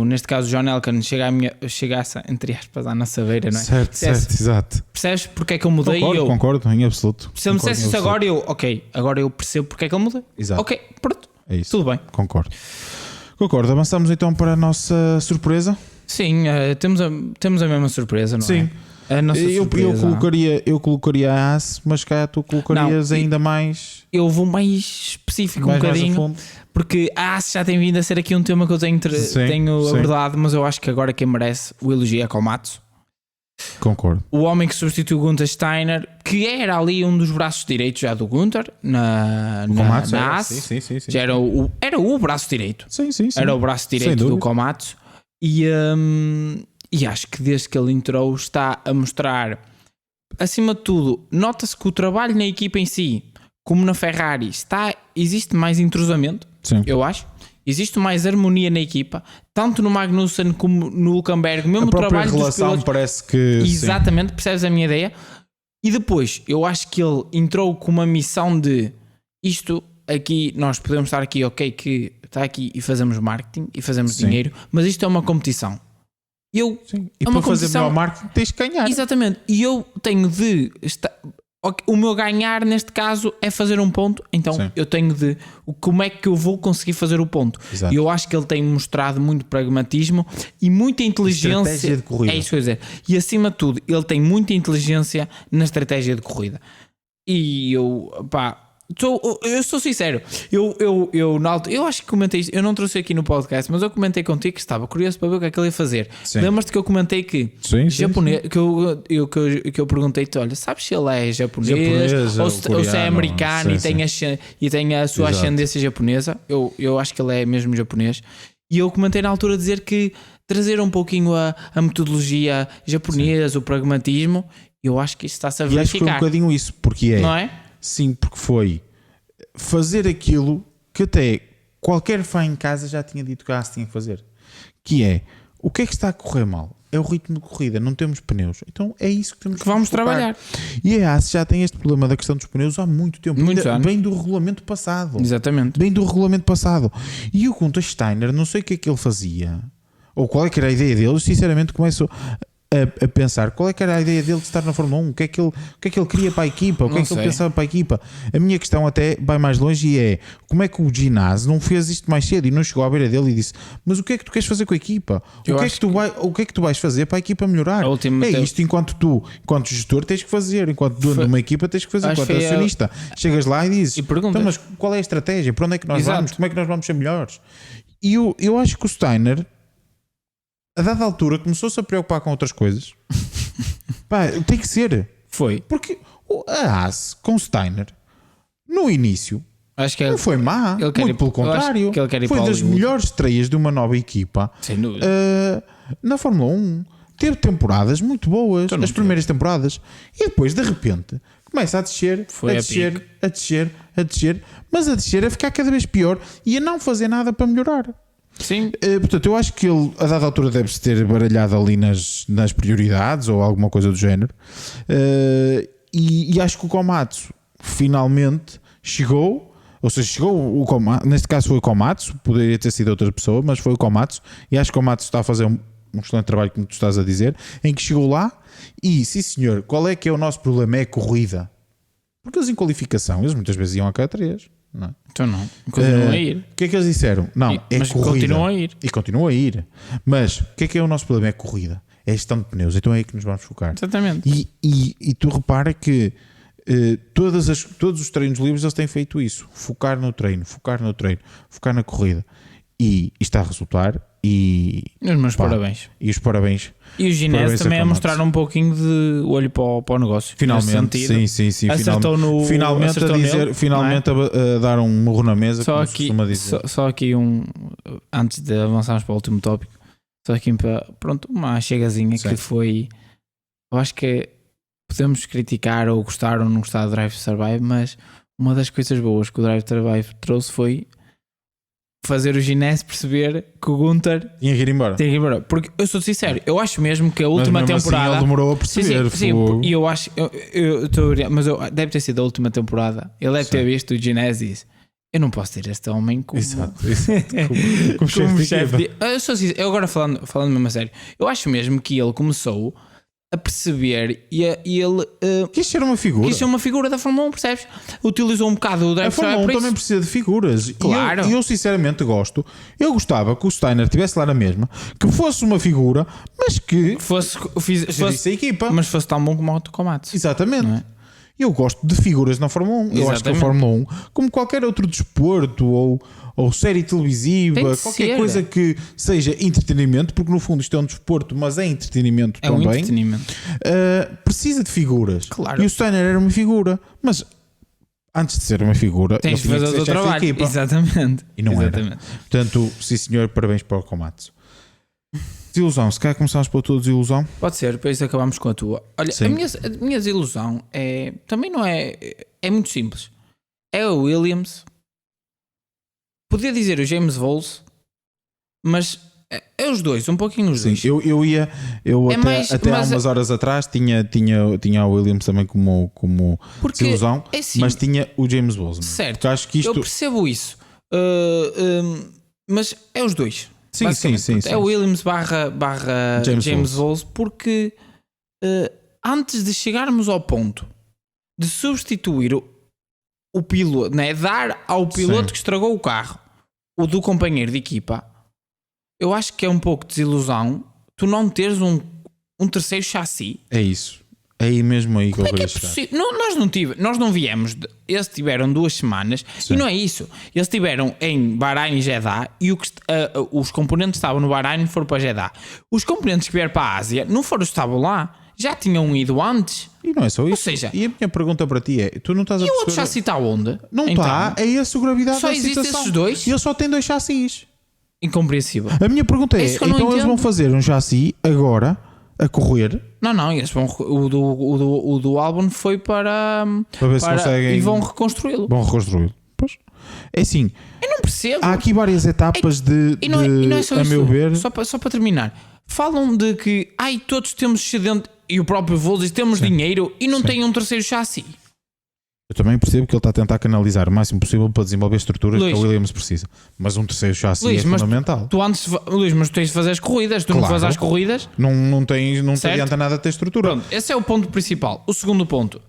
neste caso o John Elkann chegasse, entre aspas, à nassadeira, não é? Certo, exato. Percebes porque é que eu mudei? Concordo, em absoluto. Se ele me dissesse isso agora, agora eu percebo porque é que ele mudou. Exato. Ok, pronto. É isso. Tudo bem. Concordo. Avançamos então para a nossa surpresa? Sim, temos a mesma surpresa, não é? Sim. A nossa surpresa. Eu colocaria a AS, mas cá tu colocarias ainda mais. Eu vou mais específico um bocadinho, porque a AS já tem vindo a ser aqui um tema que eu tenho abordado, mas eu acho que agora quem merece o elogio é Komatsu. Concordo. O homem que substituiu o Gunther Steiner, que era ali um dos braços direitos já do Gunther na Haas. Sim. Já era o braço direito. Sim. Era o braço direito do Komatsu. E acho que desde que ele entrou está a mostrar, acima de tudo, nota-se que o trabalho na equipa em si, como na Ferrari, existe mais entrosamento. Sim. Eu acho. Existe mais harmonia na equipa, tanto no Magnussen como no Hülkenberg, mesmo a própria trabalho relação dos pilotos, parece que... Exatamente, percebes a minha ideia? E depois, eu acho que ele entrou com uma missão de isto aqui, nós podemos estar aqui, ok, que está aqui e fazemos marketing e fazemos dinheiro, mas isto é uma competição. E para fazer melhor marketing tens que ganhar. Exatamente, e eu tenho de... O meu ganhar neste caso é fazer um ponto, então eu tenho de como é que eu vou conseguir fazer o ponto. Exato. E eu acho que ele tem mostrado muito pragmatismo e muita inteligência. Estratégia de corrida. É isso que eu ia dizer. E acima de tudo, ele tem muita inteligência na estratégia de corrida. E eu sou sincero, eu acho que comentei isto, eu não trouxe aqui no podcast, mas eu comentei contigo que estava curioso para ver o que é que ele ia fazer. Lembras-te que eu comentei que japonês, que eu perguntei-te, olha, sabes se ele é japonês ou se é americano e tem a sua ascendência japonesa? Eu acho que ele é mesmo japonês. E eu comentei na altura dizer que trazer um pouquinho a metodologia japonesa, o pragmatismo, eu acho que isto está-se a verificar. E acho que foi um bocadinho isso, porque não é? Sim, porque foi fazer aquilo que até qualquer fã em casa já tinha dito que a Haas tinha que fazer, que é, o que é que está a correr mal? É o ritmo de corrida, não temos pneus, então é isso que temos que vamos trabalhar. E a Haas já tem este problema da questão dos pneus há muito tempo, bem do regulamento passado. Exatamente. Bem do regulamento passado. E o Gunther Steiner, não sei o que é que ele fazia ou qual é que era a ideia dele, sinceramente começo a pensar qual é que era a ideia dele de estar na Fórmula 1, o que é que ele queria para a equipa, o que é que ele pensava para a equipa. A minha questão até vai mais longe e é, como é que o Ginás não fez isto mais cedo e não chegou à beira dele e disse, mas o que é que tu queres fazer com a equipa? O que é que tu vais fazer para a equipa melhorar? Isto enquanto gestor tens que fazer, enquanto dono de uma equipa tens que fazer, enquanto acionista chegas lá e dizes, então, mas qual é a estratégia? Para onde é que nós vamos? Como é que nós vamos ser melhores? E eu acho que o Steiner, a dada altura, começou-se a preocupar com outras coisas. Tem que ser. Foi. Porque a Haas com o Steiner, no início, acho que não foi má. Muito pelo contrário. Foi das melhores estreias de uma nova equipa. Sem dúvida. Na Fórmula 1. Teve temporadas muito boas. As primeiras temporadas. E depois, de repente, começa a descer, a descer. Mas a descer a ficar cada vez pior e a não fazer nada para melhorar. Sim. Portanto, eu acho que ele, a dada altura, deve-se ter baralhado ali nas prioridades ou alguma coisa do género. E acho que o Komatsu finalmente chegou. Ou seja, chegou o Komatsu. Neste caso foi o Komatsu, poderia ter sido outra pessoa, mas foi o Komatsu. E acho que o Komatsu está a fazer um excelente trabalho, como tu estás a dizer, em que chegou lá. E sim, senhor, qual é que é o nosso problema? É a corrida. Porque eles em qualificação, eles muitas vezes iam a K3. Não. Então não, continuam a ir. O que é que eles disseram? Não, mas corrida. Continuam a ir. E continuam a ir. Mas o que é o nosso problema? É corrida. É gestão de pneus. Então é aí que nos vamos focar. Exatamente. E tu repara que todos os treinos livres eles têm feito isso. Focar no treino, focar na corrida. E está a resultar. E os meus parabéns. E os parabéns. E o Ginés também a mostrar um pouquinho de olho para o negócio. Finalmente, sim. Finalmente a dar um murro na mesa. Só aqui antes de avançarmos para o último tópico, só aqui uma chegazinha que foi. Eu acho que podemos criticar ou gostar ou não gostar do Drive to Survive, mas uma das coisas boas que o Drive to Survive trouxe foi fazer o Ginés perceber que o Gunther tinha que ir embora. Porque eu sou sincero, eu acho mesmo que a última temporada assim, ele demorou a perceber. Sim, e eu acho, mas deve ter sido a última temporada. Ele deve ter visto o Ginés e disse: eu não posso ter este homem como chefe. Eu sou sincero, eu agora falando mesmo a sério, eu acho mesmo que ele começou a perceber e ele quis ser uma figura. Quis ser uma figura da Fórmula 1, percebes? Utilizou um bocado o Drive. A Fórmula 1 também precisa de figuras. Claro. E eu sinceramente gosto. Eu gostava que o Steiner estivesse lá na mesma, que fosse uma figura, mas que fosse a equipa. Mas fosse tão bom como o Komatsu. Exatamente. Não é? Eu gosto de figuras na Fórmula 1. Exatamente. Eu acho que a Fórmula 1, como qualquer outro desporto ou série televisiva, qualquer coisa que seja entretenimento, porque no fundo isto é um desporto, mas é entretenimento também. Entretenimento. Precisa de figuras. Claro. E o Steiner era uma figura, mas antes de ser uma figura, tens de fazer o teu trabalho. Equipa. Exatamente. E não Exatamente. era. Portanto, sim senhor, parabéns para o Komatsu. Desilusão, se calhar começamos pela tua desilusão. Pode ser, depois acabamos com a tua. Olha, a minha desilusão também não é muito simples. É o Williams. Podia dizer o James Vowles, mas é os dois, um pouquinho os dois. Eu até há umas horas atrás tinha o Williams também como desilusão, assim, mas tinha o James Vowles. Certo, acho que isto... eu percebo isso, mas é os dois. Sim. É o Williams barra James Vowles, porque antes de chegarmos ao ponto de substituir o piloto, né, dar ao piloto que estragou o carro, o do companheiro de equipa, eu acho que é um pouco de desilusão tu não teres um terceiro chassi. É isso. É aí mesmo aí que eu queria chegar. Nós não viemos. Eles tiveram 2 semanas. Sim. E não é isso. Eles tiveram em Bahrein e Jeddah e os componentes que estavam no Bahrein foram para Jeddah. Os componentes que vieram para a Ásia não foram, estavam lá. Já tinham ido antes. E não é só isso. Ou seja, e a minha pergunta para ti é: tu não estás a perceber... E o outro chassi está onde? Não está. Então, é essa a gravidade da situação. Só existem esses dois? E ele só tem 2 chassis. Incompreensível. A minha pergunta é: então eles vão fazer um chassi agora a correr? Não, eles vão, o do Albon foi para ver se conseguem. E vão reconstruí-lo. Pois. É assim. Eu não percebo. Há aqui várias etapas não é só a meu ver. Só para terminar, falam de que todos temos excedente, e o próprio Vowles temos dinheiro e não tem um terceiro chassi. Eu também percebo que ele está a tentar canalizar o máximo possível para desenvolver estruturas que a Williams precisa. Mas um terceiro chassi é fundamental. Mas tu tens de fazer as corridas. Tu não fazes as corridas. Não te adianta nada ter estrutura. Pronto, esse é o ponto principal. O segundo ponto.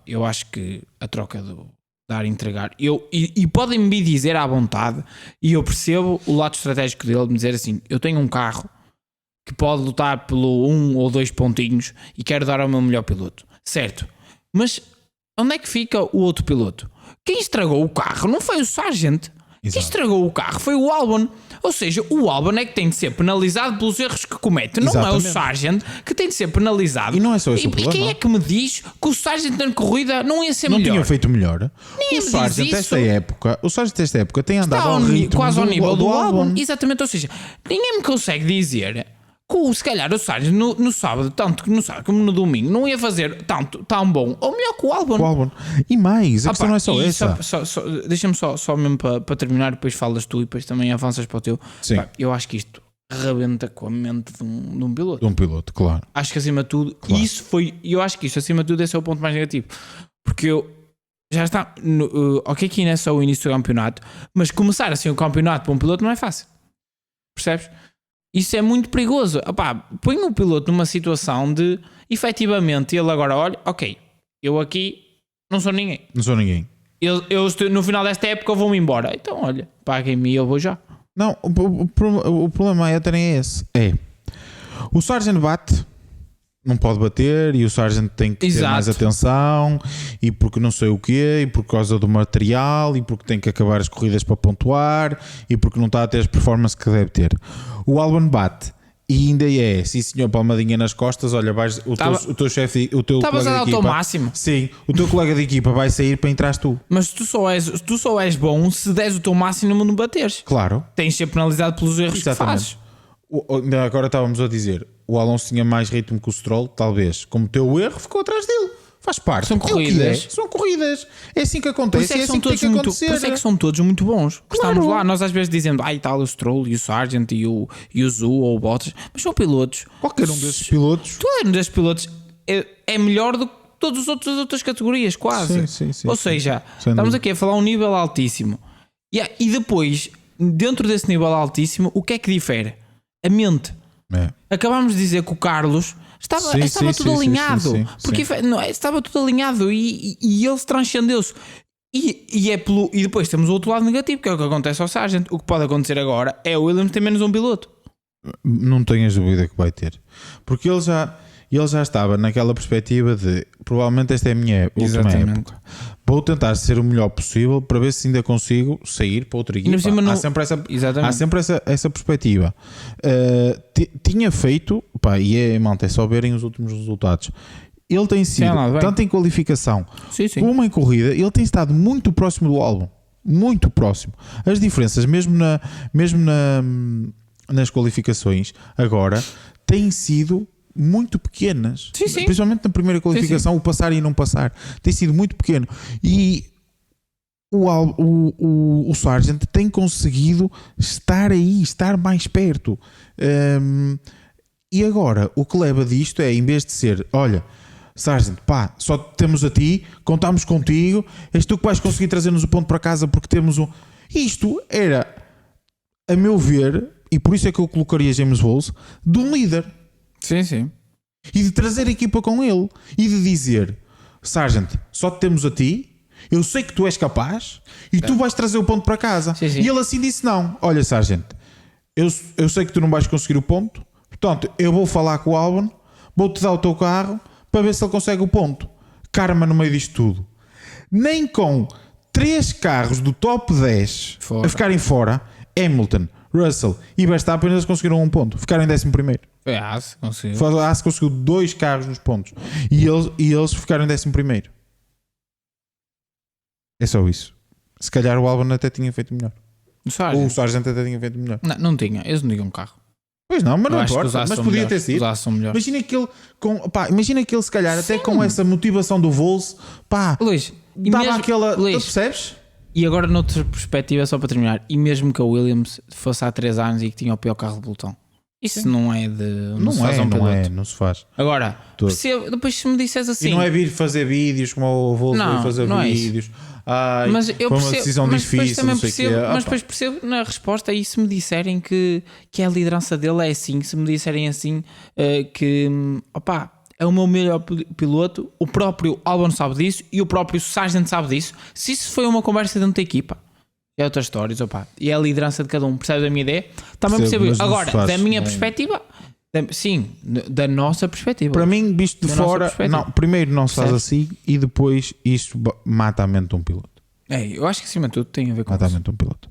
Eu acho que a troca do dar e entregar. E podem-me dizer à vontade, e eu percebo o lado estratégico dele, de me dizer assim: eu tenho um carro que pode lutar pelo 1 ou 2 pontinhos e quero dar ao meu melhor piloto. Certo. Mas onde é que fica o outro piloto? Quem estragou o carro não foi o Sargent. Exato. Quem estragou o carro foi o Albon. Ou seja, o Albon é que tem de ser penalizado pelos erros que comete. Não é o Sargent que tem de ser penalizado. E não é só esse o problema. E quem é que me diz que o Sargent na corrida não ia ser melhor? Não tinha feito melhor. O Sargent desta época tem andado ao ritmo quase ao nível do Albon. Exatamente. Ou seja, ninguém me consegue dizer que se calhar o Sargent no sábado, tanto que no sábado como no domingo, não ia fazer tão bom ou melhor que o Albon. E mais, a questão não é só essa. Deixa-me só mesmo para terminar, depois falas tu e depois também avanças para o teu. Eu acho que isto rebenta com a mente de um piloto. De um piloto, claro. Acho que acima de tudo, eu acho que isso acima de tudo esse é o ponto mais negativo. Porque já está, ok que ainda é só o início do campeonato, mas começar assim o campeonato para um piloto não é fácil. Percebes? Isso é muito perigoso. Põe o piloto numa situação de, efetivamente, ele agora olha, ok, eu aqui não sou ninguém. Eu no final desta época eu vou-me embora. Então, olha, paguem-me e eu vou já. Não, o problema até nem é esse. O Sargent bate, não pode bater, e o Sargent tem que ter mais atenção, e porque não sei o quê, e por causa do material, e porque tem que acabar as corridas para pontuar, e porque não está a ter as performances que deve ter. O Albon bate e ainda sim senhor, palmadinha nas costas. Olha, o teu chefe, o teu colega de equipa, ao máximo. Sim, o teu colega de equipa vai sair para entrar tu. Mas tu só és bom se des o teu máximo e não bateres. Claro. Tens de ser penalizado pelos erros que fazes. Agora estávamos a dizer, o Alonso tinha mais ritmo que o Stroll, talvez. Como teu erro ficou atrás dele. Faz parte. São corridas. São corridas. É assim que acontece. Por isso é que são todos muito bons. Claro. Estamos lá, nós às vezes dizendo, tal, o Stroll e o Sargent e o Zhu ou o Bottas, mas são pilotos. Qualquer um desses pilotos. Qualquer um desses pilotos é melhor do que todas as outras categorias, quase. Sim, ou seja, estamos aqui a falar um nível altíssimo. E depois, dentro desse nível altíssimo, o que é que difere? A mente. Acabámos de dizer que o Carlos estava tudo alinhado. Porque estava tudo alinhado e ele transcendeu-se. E depois temos o outro lado negativo, que é o que acontece ao Sargent. O que pode acontecer agora é o Williams ter menos um piloto. Não tenhas dúvida que vai ter. Porque ele E ele já estava naquela perspectiva de provavelmente esta é a minha última época. Vou tentar ser o melhor possível para ver se ainda consigo sair para outra equipa. Há sempre essa perspectiva. Tinha feito, malta, é só verem os últimos resultados. Ele tem sido, tanto em qualificação como em corrida, ele tem estado muito próximo do Albon. Muito próximo. As diferenças, mesmo nas qualificações, agora, têm sido muito pequenas. Principalmente na primeira qualificação, o passar e não passar tem sido muito pequeno. E o Sargent tem conseguido estar aí, estar mais perto. E agora, o que leva disto é, em vez de ser, olha, Sargent, só temos a ti, contamos contigo, és tu que vais conseguir trazer-nos o ponto para casa porque temos um... Isto era, a meu ver, e por isso é que eu colocaria James Vowles, de um líder. Sim. E de trazer a equipa com ele. E de dizer, Sargent, só te temos a ti, eu sei que tu és capaz e tu vais trazer o ponto para casa. Sim. E ele assim disse, não, olha Sargent, eu sei que tu não vais conseguir o ponto, portanto, eu vou falar com o Albon, vou-te dar o teu carro para ver se ele consegue o ponto. Karma no meio disto tudo. Nem com 3 carros do top 10 a ficarem fora, Hamilton, Russell e Verstappen, eles conseguiram um ponto. Ficaram em 11º. A Haas conseguiu 2 carros nos pontos. E eles ficaram em 11º. É só isso. Se calhar o Albon até tinha feito melhor. O Sargent até tinha feito melhor. Não tinha. Eles não tinham um carro. Pois não, mas não importa. Mas podia ter sido. Imagina que ele se calhar até com essa motivação do Vowles, Luís, dava aquela... Tu percebes? E agora noutra perspectiva, só para terminar, e mesmo que a Williams fosse há 3 anos e que tinha o pior carro de pelotão, isso não é de... Não se faz. Agora, percebo, depois se me disseres assim... E não é vir fazer vídeos como o Vowles veio fazer vídeos... mas eu foi uma decisão difícil, não sei percebo, mas depois percebo na resposta. E se me disserem que a liderança dele é assim, se me disserem assim que é o meu melhor piloto, o próprio Albon sabe disso e o próprio Sargent sabe disso, se isso foi uma conversa dentro da equipa, é outra história. E é a liderança de cada um, percebes a minha ideia? Também percebo isso. Agora, da minha perspectiva, sim, da nossa perspectiva. Para mim, visto de fora, não, primeiro não se faz assim e depois isto mata a mente de um piloto. Eu acho que acima de tudo tem a ver com mata isso. A mente de um piloto.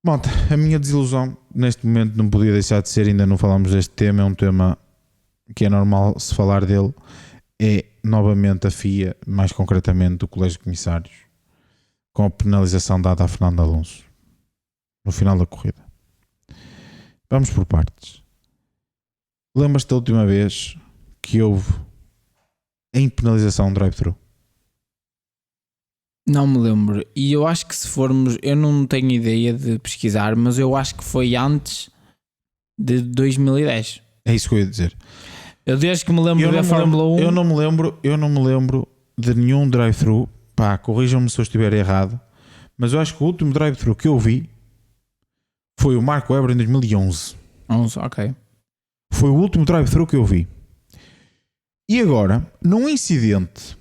Bom, a minha desilusão neste momento não podia deixar de ser, ainda não falámos deste tema, é um tema que é normal se falar dele, é novamente a FIA, mais concretamente o Colégio de Comissários, com a penalização dada a Fernando Alonso no final da corrida. Vamos por partes. Lembras-te da última vez que houve em penalização drive-thru? Não me lembro. E eu acho que se formos... Eu não tenho ideia de pesquisar, mas eu acho que foi antes de 2010. É isso que eu ia dizer. Eu desde que me lembro da Fórmula 1... Eu não me lembro de nenhum drive-thru. Corrijam-me se eu estiver errado. Mas eu acho que o último drive-thru que eu vi foi o Mark Webber em 2011. Ok. Foi o último drive-thru que eu vi. E agora, num incidente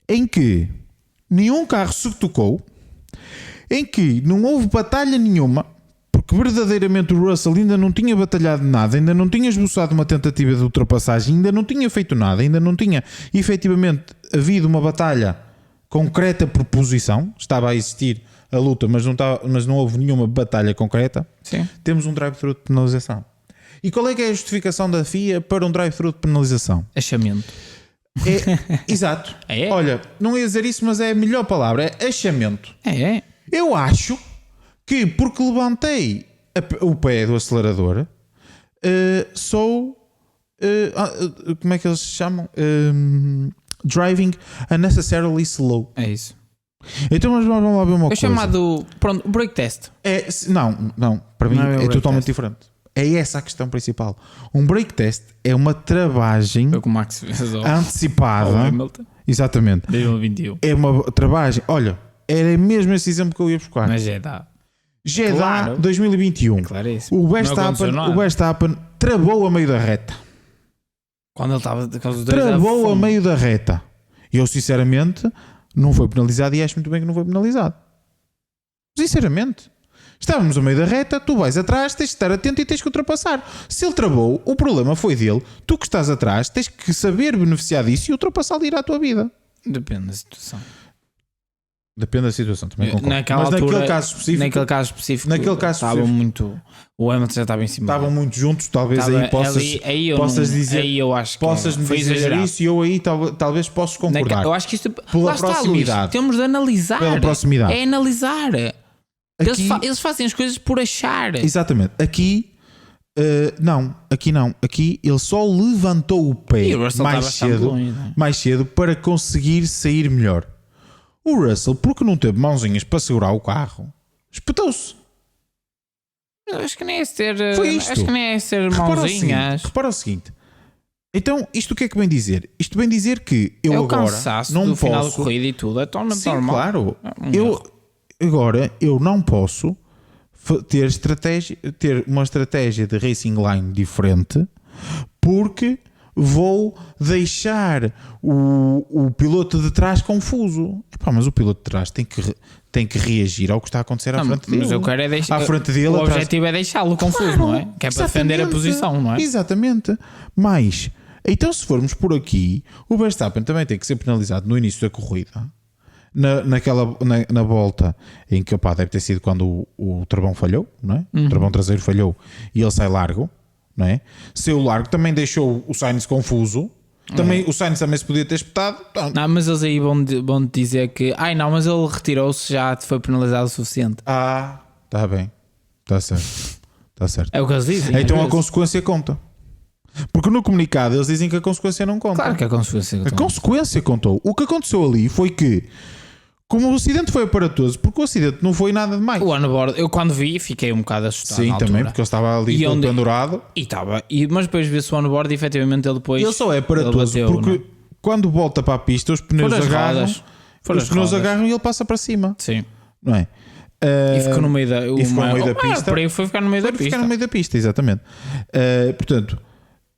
em que nenhum carro se tocou, em que não houve batalha nenhuma, porque verdadeiramente o Russell ainda não tinha batalhado nada, ainda não tinha esboçado uma tentativa de ultrapassagem, ainda não tinha feito nada, ainda não tinha efetivamente havido uma batalha concreta por posição, estava a existir a luta, mas não houve nenhuma batalha concreta. Sim. Temos um drive-thru de penalização. E qual é que é a justificação da FIA para um drive-thru de penalização? Achamento. Exato. Olha, não ia dizer isso, mas é a melhor palavra, é achamento. Eu acho que porque levantei o pé do acelerador, sou como é que eles se chamam? Driving unnecessarily slow. É isso. Então mas vamos lá ver uma coisa. É chamado break test. Não, para mim é totalmente diferente. É essa a questão principal. Um break test é uma travagem antecipada. Exatamente. 2021. É uma travagem. Olha, era mesmo esse exemplo que eu ia buscar. Mas Jeddah. Jeddah 2021. Claríssimo. O Verstappen travou a meio da reta. Quando ele estava com os dois travou a meio da reta. E eu sinceramente não foi penalizado e acho muito bem que não foi penalizado. Sinceramente. Estávamos no meio da reta, tu vais atrás, tens de estar atento e tens que ultrapassar. Se ele travou, o problema foi dele. Tu que estás atrás, tens que saber beneficiar disso e ultrapassar de ir à tua vida. Depende da situação. Depende da situação, também concordo. Mas altura, naquele caso específico estavam muito. O Hamilton já estava em cima. Estavam muito juntos, talvez aí possas dizer. Aí eu acho que possas me dizer exagerado. Isso e eu aí talvez possas concordar. Eu acho que isto pela proximidade. Luís, temos de analisar. Pela proximidade. É analisar. Aqui, eles fazem as coisas por achar. Exatamente. Aqui não. Aqui ele só levantou o pé mais cedo para conseguir sair melhor. O Russell, porque não teve mãozinhas para segurar o carro, espetou-se. Acho que nem é ser. Foi isto. Acho que nem é ser mãozinhas. Repara o seguinte. Então, isto o que é que vem dizer? Isto vem dizer que eu agora não do posso. Final da corrida e tudo. É totalmente normal. Claro. Eu não posso ter uma estratégia de racing line diferente porque vou deixar o piloto de trás confuso. Epá, mas o piloto de trás tem que reagir ao que está a acontecer à frente dele. Mas eu quero é deixar. À frente dele, o objetivo é deixá-lo confuso, não é? Que é para defender a posição, não é? Exatamente. Mas, então se formos por aqui, o Verstappen também tem que ser penalizado no início da corrida. Na volta em que deve ter sido quando o travão falhou, não é? O travão traseiro falhou e ele sai largo. Não é? Seu largo também deixou o Sainz confuso. Também, o Sainz também se podia ter espetado. Não, mas eles aí vão dizer que mas ele retirou-se, já foi penalizado o suficiente. Está bem, está certo. É o que eles dizem. Então a consequência conta. Porque no comunicado eles dizem que a consequência não conta. Claro que a consequência contou. O que aconteceu ali foi que, como o acidente foi aparatoso, porque o acidente não foi nada demais. O onboard, eu quando vi fiquei um bocado assustado. Sim, também, porque ele estava ali pendurado. Mas depois vê-se o onboard e efetivamente ele depois. Ele só é aparatoso porque quando volta para a pista os pneus agarram. Os pneus agarram e ele passa para cima. Sim. Não é? E ficou no meio da pista. Foi ficar no meio da pista, exatamente. Portanto,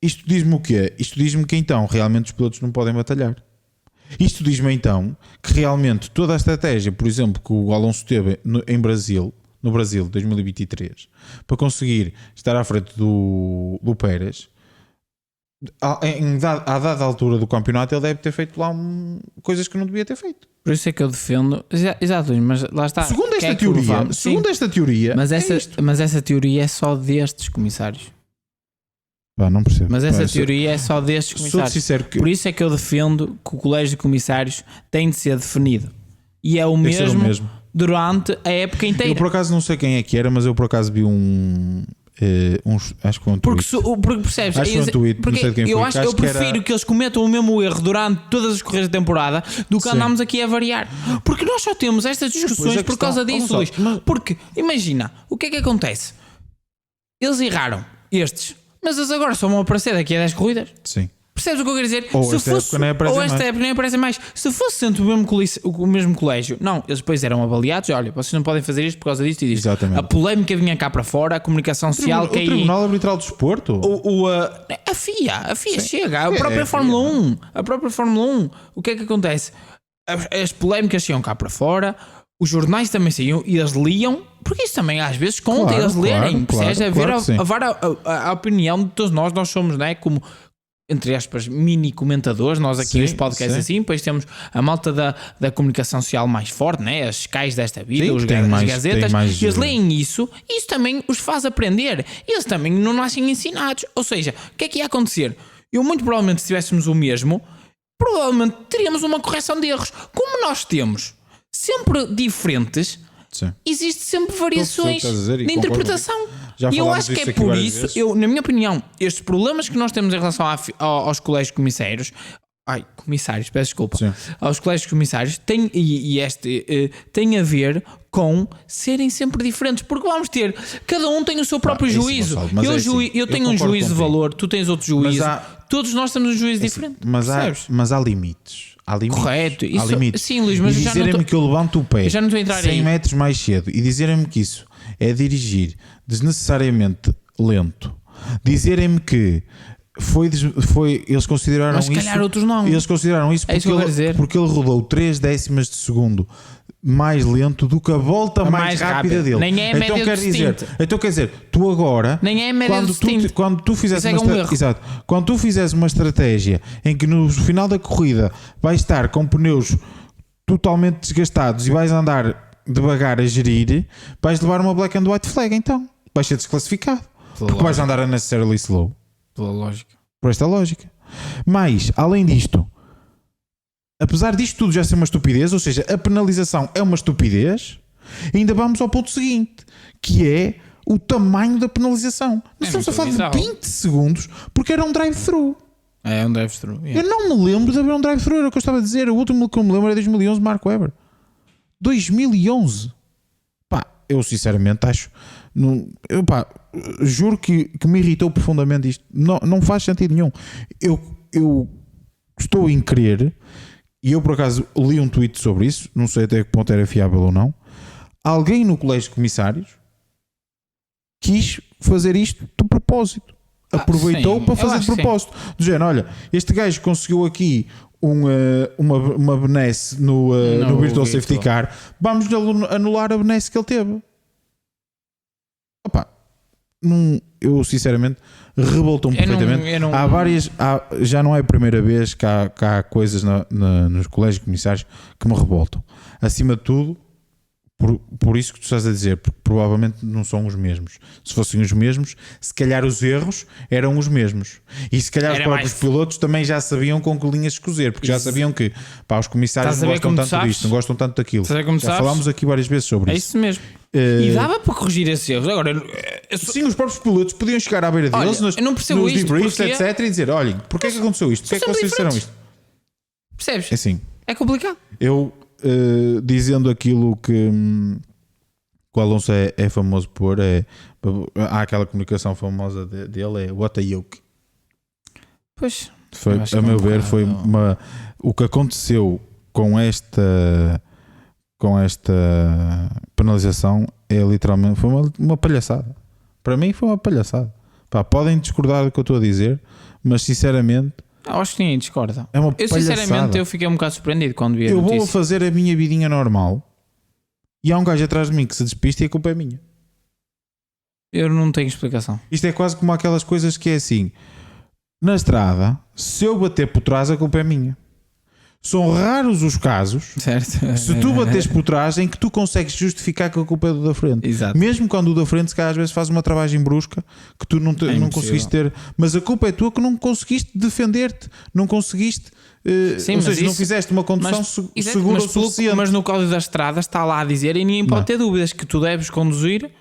isto diz-me o quê? Isto diz-me que então realmente os pilotos não podem batalhar. Isto diz-me então que realmente toda a estratégia, por exemplo, que o Alonso teve no Brasil 2023, para conseguir estar à frente do Pérez, à dada altura do campeonato, ele deve ter feito lá coisas que não devia ter feito. Por isso é que eu defendo. Exato, mas lá está. Segundo esta teoria, mas essa teoria é só destes comissários. Não percebo. Mas essa teoria é só destes comissários. Por isso é que eu defendo que o colégio de comissários tem de ser definido. E é o mesmo durante a época inteira. Eu por acaso não sei quem é que era, mas eu por acaso vi acho que foi um tweet. Porque percebes? Acho que foi um tweet, não sei de quem foi. Eu prefiro que eles cometam o mesmo erro durante todas as corridas da temporada do que andarmos aqui a variar. Porque nós só temos estas discussões por causa disso, Luís. Porque, imagina, o que é que acontece? Eles erraram, estes. Mas eles agora só vão aparecer daqui a 10 corridas. Sim. Percebes o que eu quero dizer? Ou esta época nem aparecem mais. Se fosse sempre o mesmo colégio, não, eles depois eram avaliados. Olha, vocês não podem fazer isto por causa disto e disto. Exatamente. A polémica vinha cá para fora, a comunicação social. O Tribunal Arbitral do Desporto. A FIA chega. A própria Fórmula 1. A própria Fórmula 1. O que é que acontece? As polémicas iam cá para fora. Os jornais também saíam e eles liam, porque isso também às vezes conta, eles lerem, a opinião de todos nós somos, não é? Como, entre aspas, mini comentadores, nós aqui nos podcasts assim, depois temos a malta da comunicação social mais forte, né? As Skies desta vida, as gazetas, e eles leem isso e isso também os faz aprender. Eles também não nascem ensinados, ou seja, o que é que ia acontecer? Eu muito provavelmente se tivéssemos o mesmo, provavelmente teríamos uma correção de erros, como nós temos sempre diferentes. Sim. Existe sempre variações de interpretação. E eu acho que é por isso, na minha opinião, estes problemas que nós temos em relação aos colégios comissários, peço desculpa, aos colégios comissários, tem a ver com serem sempre diferentes, porque vamos ter, cada um tem o seu próprio juízo. Eu tenho um juízo de valor, tu tens outro juízo, todos nós temos um juízo diferente. Mas há limites. Correto, há limites. Sim, Luís, mas e dizerem-me que eu levanto o pé já não estou a entrar 100 metros mais cedo e dizerem-me que isso é dirigir desnecessariamente lento, dizerem-me que eles consideraram Mas se isso. calhar outros não. Eles consideraram isso porque ele rodou 3 décimas de segundo mais lento do que a volta mais rápida dele. Nem é a média do stint. Então quer dizer, tu agora, nem é a média do stint. Quando tu fizes Exato. Quando tu fizeres uma estratégia em que no final da corrida vais estar com pneus totalmente desgastados e vais andar devagar a gerir, vais levar uma black and white flag, então vais ser desclassificado porque vais andar unnecessarily slow. Pela lógica. Por esta lógica. Mas, além disto, apesar disto tudo já ser uma estupidez, ou seja, a penalização é uma estupidez, ainda vamos ao ponto seguinte, que é o tamanho da penalização. Nós estamos a falar de 20 segundos porque era um drive-thru. É um drive-thru. Eu não me lembro de haver um drive-thru, era o que eu estava a dizer. O último que eu me lembro era 2011, Mark Webber. 2011. Pá, eu sinceramente acho... juro que me irritou profundamente isto. Não faz sentido nenhum. Eu estou em crer, e eu por acaso li um tweet sobre isso, não sei até que ponto era fiável ou não. Alguém no colégio de comissários quis fazer isto de propósito. Aproveitou para fazer de propósito. Do género, olha, este gajo conseguiu aqui uma benesse no Virtual Safety Car, vamos anular a benesse que ele teve. Opa, eu sinceramente revoltou-me perfeitamente. Já não é a primeira vez que há coisas nos colégios comissários que me revoltam. Acima de tudo, por isso que tu estás a dizer, porque provavelmente não são os mesmos. Se fossem os mesmos, se calhar os erros eram os mesmos. E se calhar os próprios pilotos também já sabiam com que linhas escozer, porque já sabiam que os comissários não gostam tanto disto, não gostam tanto daquilo. Já falámos aqui várias vezes sobre isso. É isso mesmo. E dava para corrigir esses erros. Agora, sim, os próprios pilotos podiam chegar à beira deles nos debriefs, etc. e dizer: olhem, porquê é que aconteceu isto? Porquê é que vocês fizeram isto? Percebes? É assim. É complicado. Eu, dizendo aquilo que o Alonso é famoso por, há aquela comunicação famosa dele, é what a yoke. Pois. Foi, a meu ver, foi o que aconteceu com esta penalização é literalmente, foi uma palhaçada. Para mim foi uma palhaçada. Podem discordar do que eu estou a dizer, mas sinceramente acho que ninguém discorda. É uma palhaçada. Sinceramente eu fiquei um bocado surpreendido quando vi a notícia. Eu vou fazer a minha vidinha normal e há um gajo atrás de mim que se despista e a culpa é minha. Eu não tenho explicação. Isto é quase como aquelas coisas que é assim: na estrada, se eu bater por trás, a culpa é minha. São raros os casos, certo, se tu bateres por trás, em que tu consegues justificar que a culpa é do da frente. Exato. Mesmo quando o da frente, se calhar às vezes faz uma travagem brusca que tu não conseguiste ter, mas a culpa é tua que não conseguiste defender-te, não conseguiste, sim, ou seja, não fizeste uma condução segura o suficiente. Mas no Código da Estrada está lá a dizer, e ninguém pode ter dúvidas, que tu deves conduzir.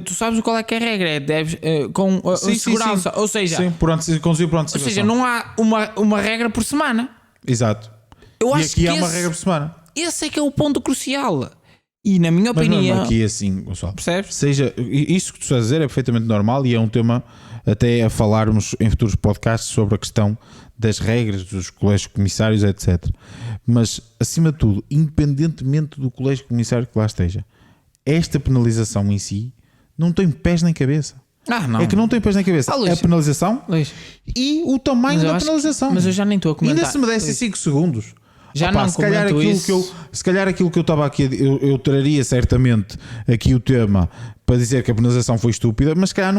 Tu sabes qual é que é a regra, deves com segurança, ou seja, conduzir por antecipação. Ou seja, não há uma regra por semana. Exato. Eu e acho aqui que há uma regra por semana. Esse é que é o ponto crucial. E na minha opinião, aqui assim, Gonçalo, percebes? Seja, isso que tu estás a dizer é perfeitamente normal e é um tema até a falarmos em futuros podcasts sobre a questão das regras dos colégios comissários, etc. Mas, acima de tudo, independentemente do colégio comissário que lá esteja, esta penalização em si não tem pés nem cabeça. Não. É que não tem pés nem cabeça. É a penalização e o tamanho da penalização. Mas eu já nem estou a comentar. Ainda se me desse 5 segundos. Já não se calhar aquilo que eu estava aqui, eu traria certamente aqui o tema para dizer que a penalização foi estúpida, mas se calhar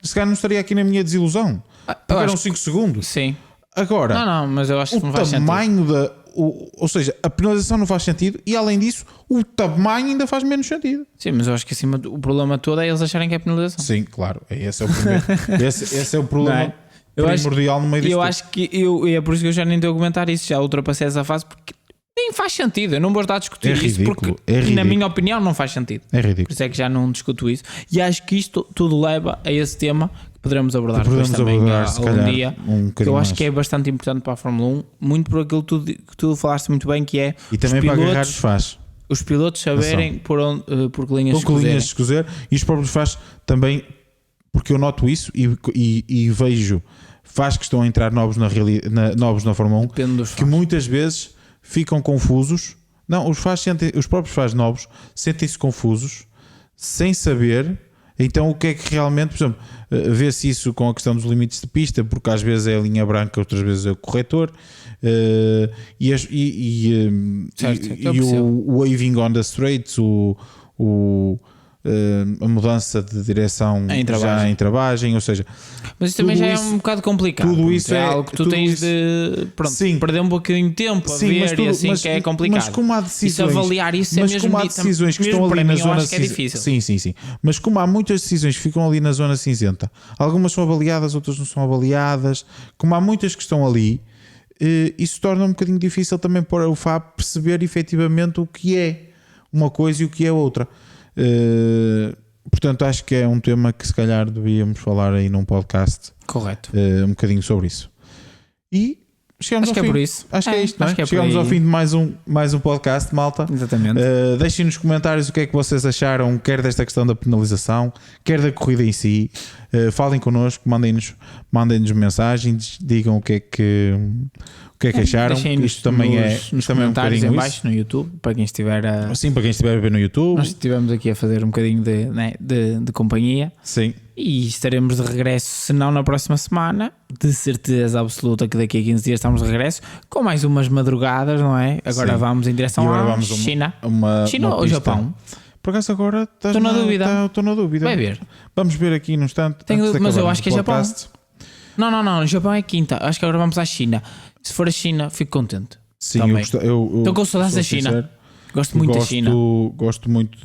se calhar não estaria aqui na minha desilusão. Porque eram 5 segundos. Sim. Agora, mas eu acho que não faz sentido. O tamanho ou seja, a penalização não faz sentido e além disso, o tamanho ainda faz menos sentido. Sim, mas eu acho que o problema todo é eles acharem que é penalização. Sim, claro. Esse é o primeiro. esse é o problema. Primordial no meio disto. Eu acho que é por isso que eu já nem estou a comentar isso, já ultrapassei essa fase, porque nem faz sentido. Eu não vou estar a discutir isso porque, na minha opinião, não faz sentido. É ridículo. Por isso é que já não discuto isso. E acho que isto tudo leva a esse tema que poderemos abordar depois também algum dia. Que eu acho que é bastante importante para a Fórmula 1, muito por aquilo que tu falaste muito bem, que é e também para agarrar os fãs. Os pilotos saberem por que linhas escozer e os próprios fãs também, porque eu noto isso e vejo fãs que estão a entrar novos na Fórmula 1 que muitas vezes ficam confusos. Não, os próprios fãs novos sentem-se confusos sem saber Então o que é que realmente, por exemplo, vê-se isso com a questão dos limites de pista, porque às vezes é a linha branca, outras vezes é o corretor, e o waving on the straights, a mudança de direção já em travagem, ou seja, mas isso também já é um bocado complicado. Tudo isso é algo que tu tens de perder um bocadinho de tempo a ver e assim que é complicado. Mas como há decisões, isso avaliar isso é mas mesmo, como há decisões que estão ali na zona cinzenta. Sim. Mas como há muitas decisões que ficam ali na zona cinzenta, algumas são avaliadas, outras não são avaliadas. Como há muitas que estão ali, isso torna um bocadinho difícil também para o FAB perceber efetivamente o que é uma coisa e o que é outra. Portanto, acho que é um tema que se calhar devíamos falar aí num podcast. Correto. Um bocadinho sobre isso. E chegamos ao fim. Por isso. Acho que é isto, não é? Chegamos ao fim de mais um podcast, malta. Exatamente. Deixem nos comentários o que é que vocês acharam, quer desta questão da penalização, quer da corrida em si. Falem connosco, mandem-nos mensagens, digam o que é que acharam. Isto também nos comentários em baixo no YouTube, para quem estiver a... Sim, para quem estiver a ver no YouTube. Nós estivemos aqui a fazer um bocadinho de companhia. Sim. E estaremos de regresso, se não na próxima semana, de certeza absoluta que daqui a 15 dias estamos de regresso, com mais umas madrugadas, não é? Agora vamos em direção à China. China ou Japão? Por acaso agora estou na dúvida. Estou na dúvida. Vai ver. Vamos ver aqui no instante. Mas eu acho que é Japão. Não, Japão é quinta. Acho que agora vamos à China. Se for a China, fico contente. Sim, eu estou com saudades da China. Sincero. Gosto muito da China. Gosto muito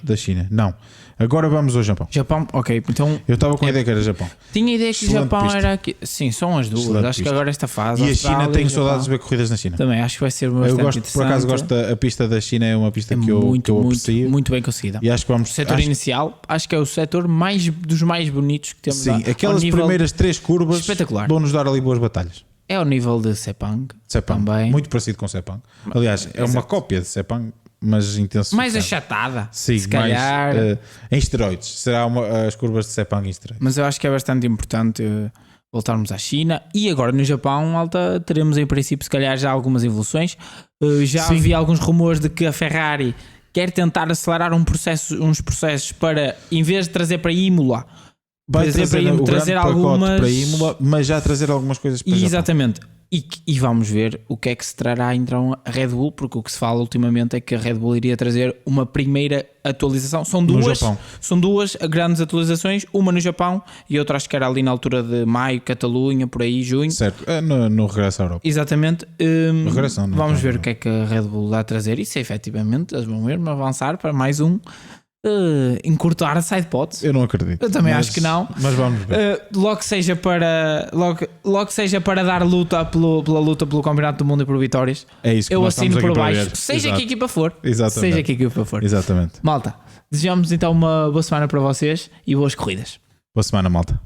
da China. Não. Agora vamos ao Japão. Japão, ok. Então, eu estava com a ideia que era Japão. Tinha a ideia que o Japão era aqui. Sim, são as duas. Excelente acho pista. que agora esta fase. E a China, tenho saudades de ver corridas na China. Também acho que vai ser bastante interessante. Por acaso gosto da pista da China, é uma pista que eu aprecio. Muito bem conseguida. E acho que vamos. O setor inicial, acho que é o setor dos mais bonitos que temos. Sim, aquelas primeiras 3 curvas vão nos dar ali boas batalhas. É ao nível de Sepang também. Muito parecido com Sepang. Aliás, é uma cópia de Sepang, mas intensificada. Mais achatada. Sim, se calhar. Em esteroides. Será as curvas de Sepang em esteroides. Mas eu acho que é bastante importante voltarmos à China. E agora no Japão, Alta, teremos em princípio se calhar já algumas evoluções. Já vi alguns rumores de que a Ferrari quer tentar acelerar uns processos para, em vez de trazer para Imola, vai trazer algumas para Imola, mas já trazer algumas coisas para exatamente. E vamos ver o que é que se trará então a Red Bull, porque o que se fala ultimamente é que a Red Bull iria trazer uma primeira atualização. São duas grandes atualizações, uma no Japão e outra acho que era ali na altura de maio, Catalunha, por aí, junho. Certo, no regresso à Europa. Exatamente. Vamos ver não. O que é que a Red Bull dá a trazer e se efetivamente eles vão mesmo avançar para mais encurtar a sidepods. Eu não acredito. Eu também acho que não. Mas vamos ver. Logo seja para dar luta pela luta pelo Campeonato do Mundo e por vitórias. É isso que eu nós assino por baixo. Ver. Seja que equipa for. Exatamente. Seja que equipa for. Exatamente. Malta, desejamos então uma boa semana para vocês e boas corridas. Boa semana, malta.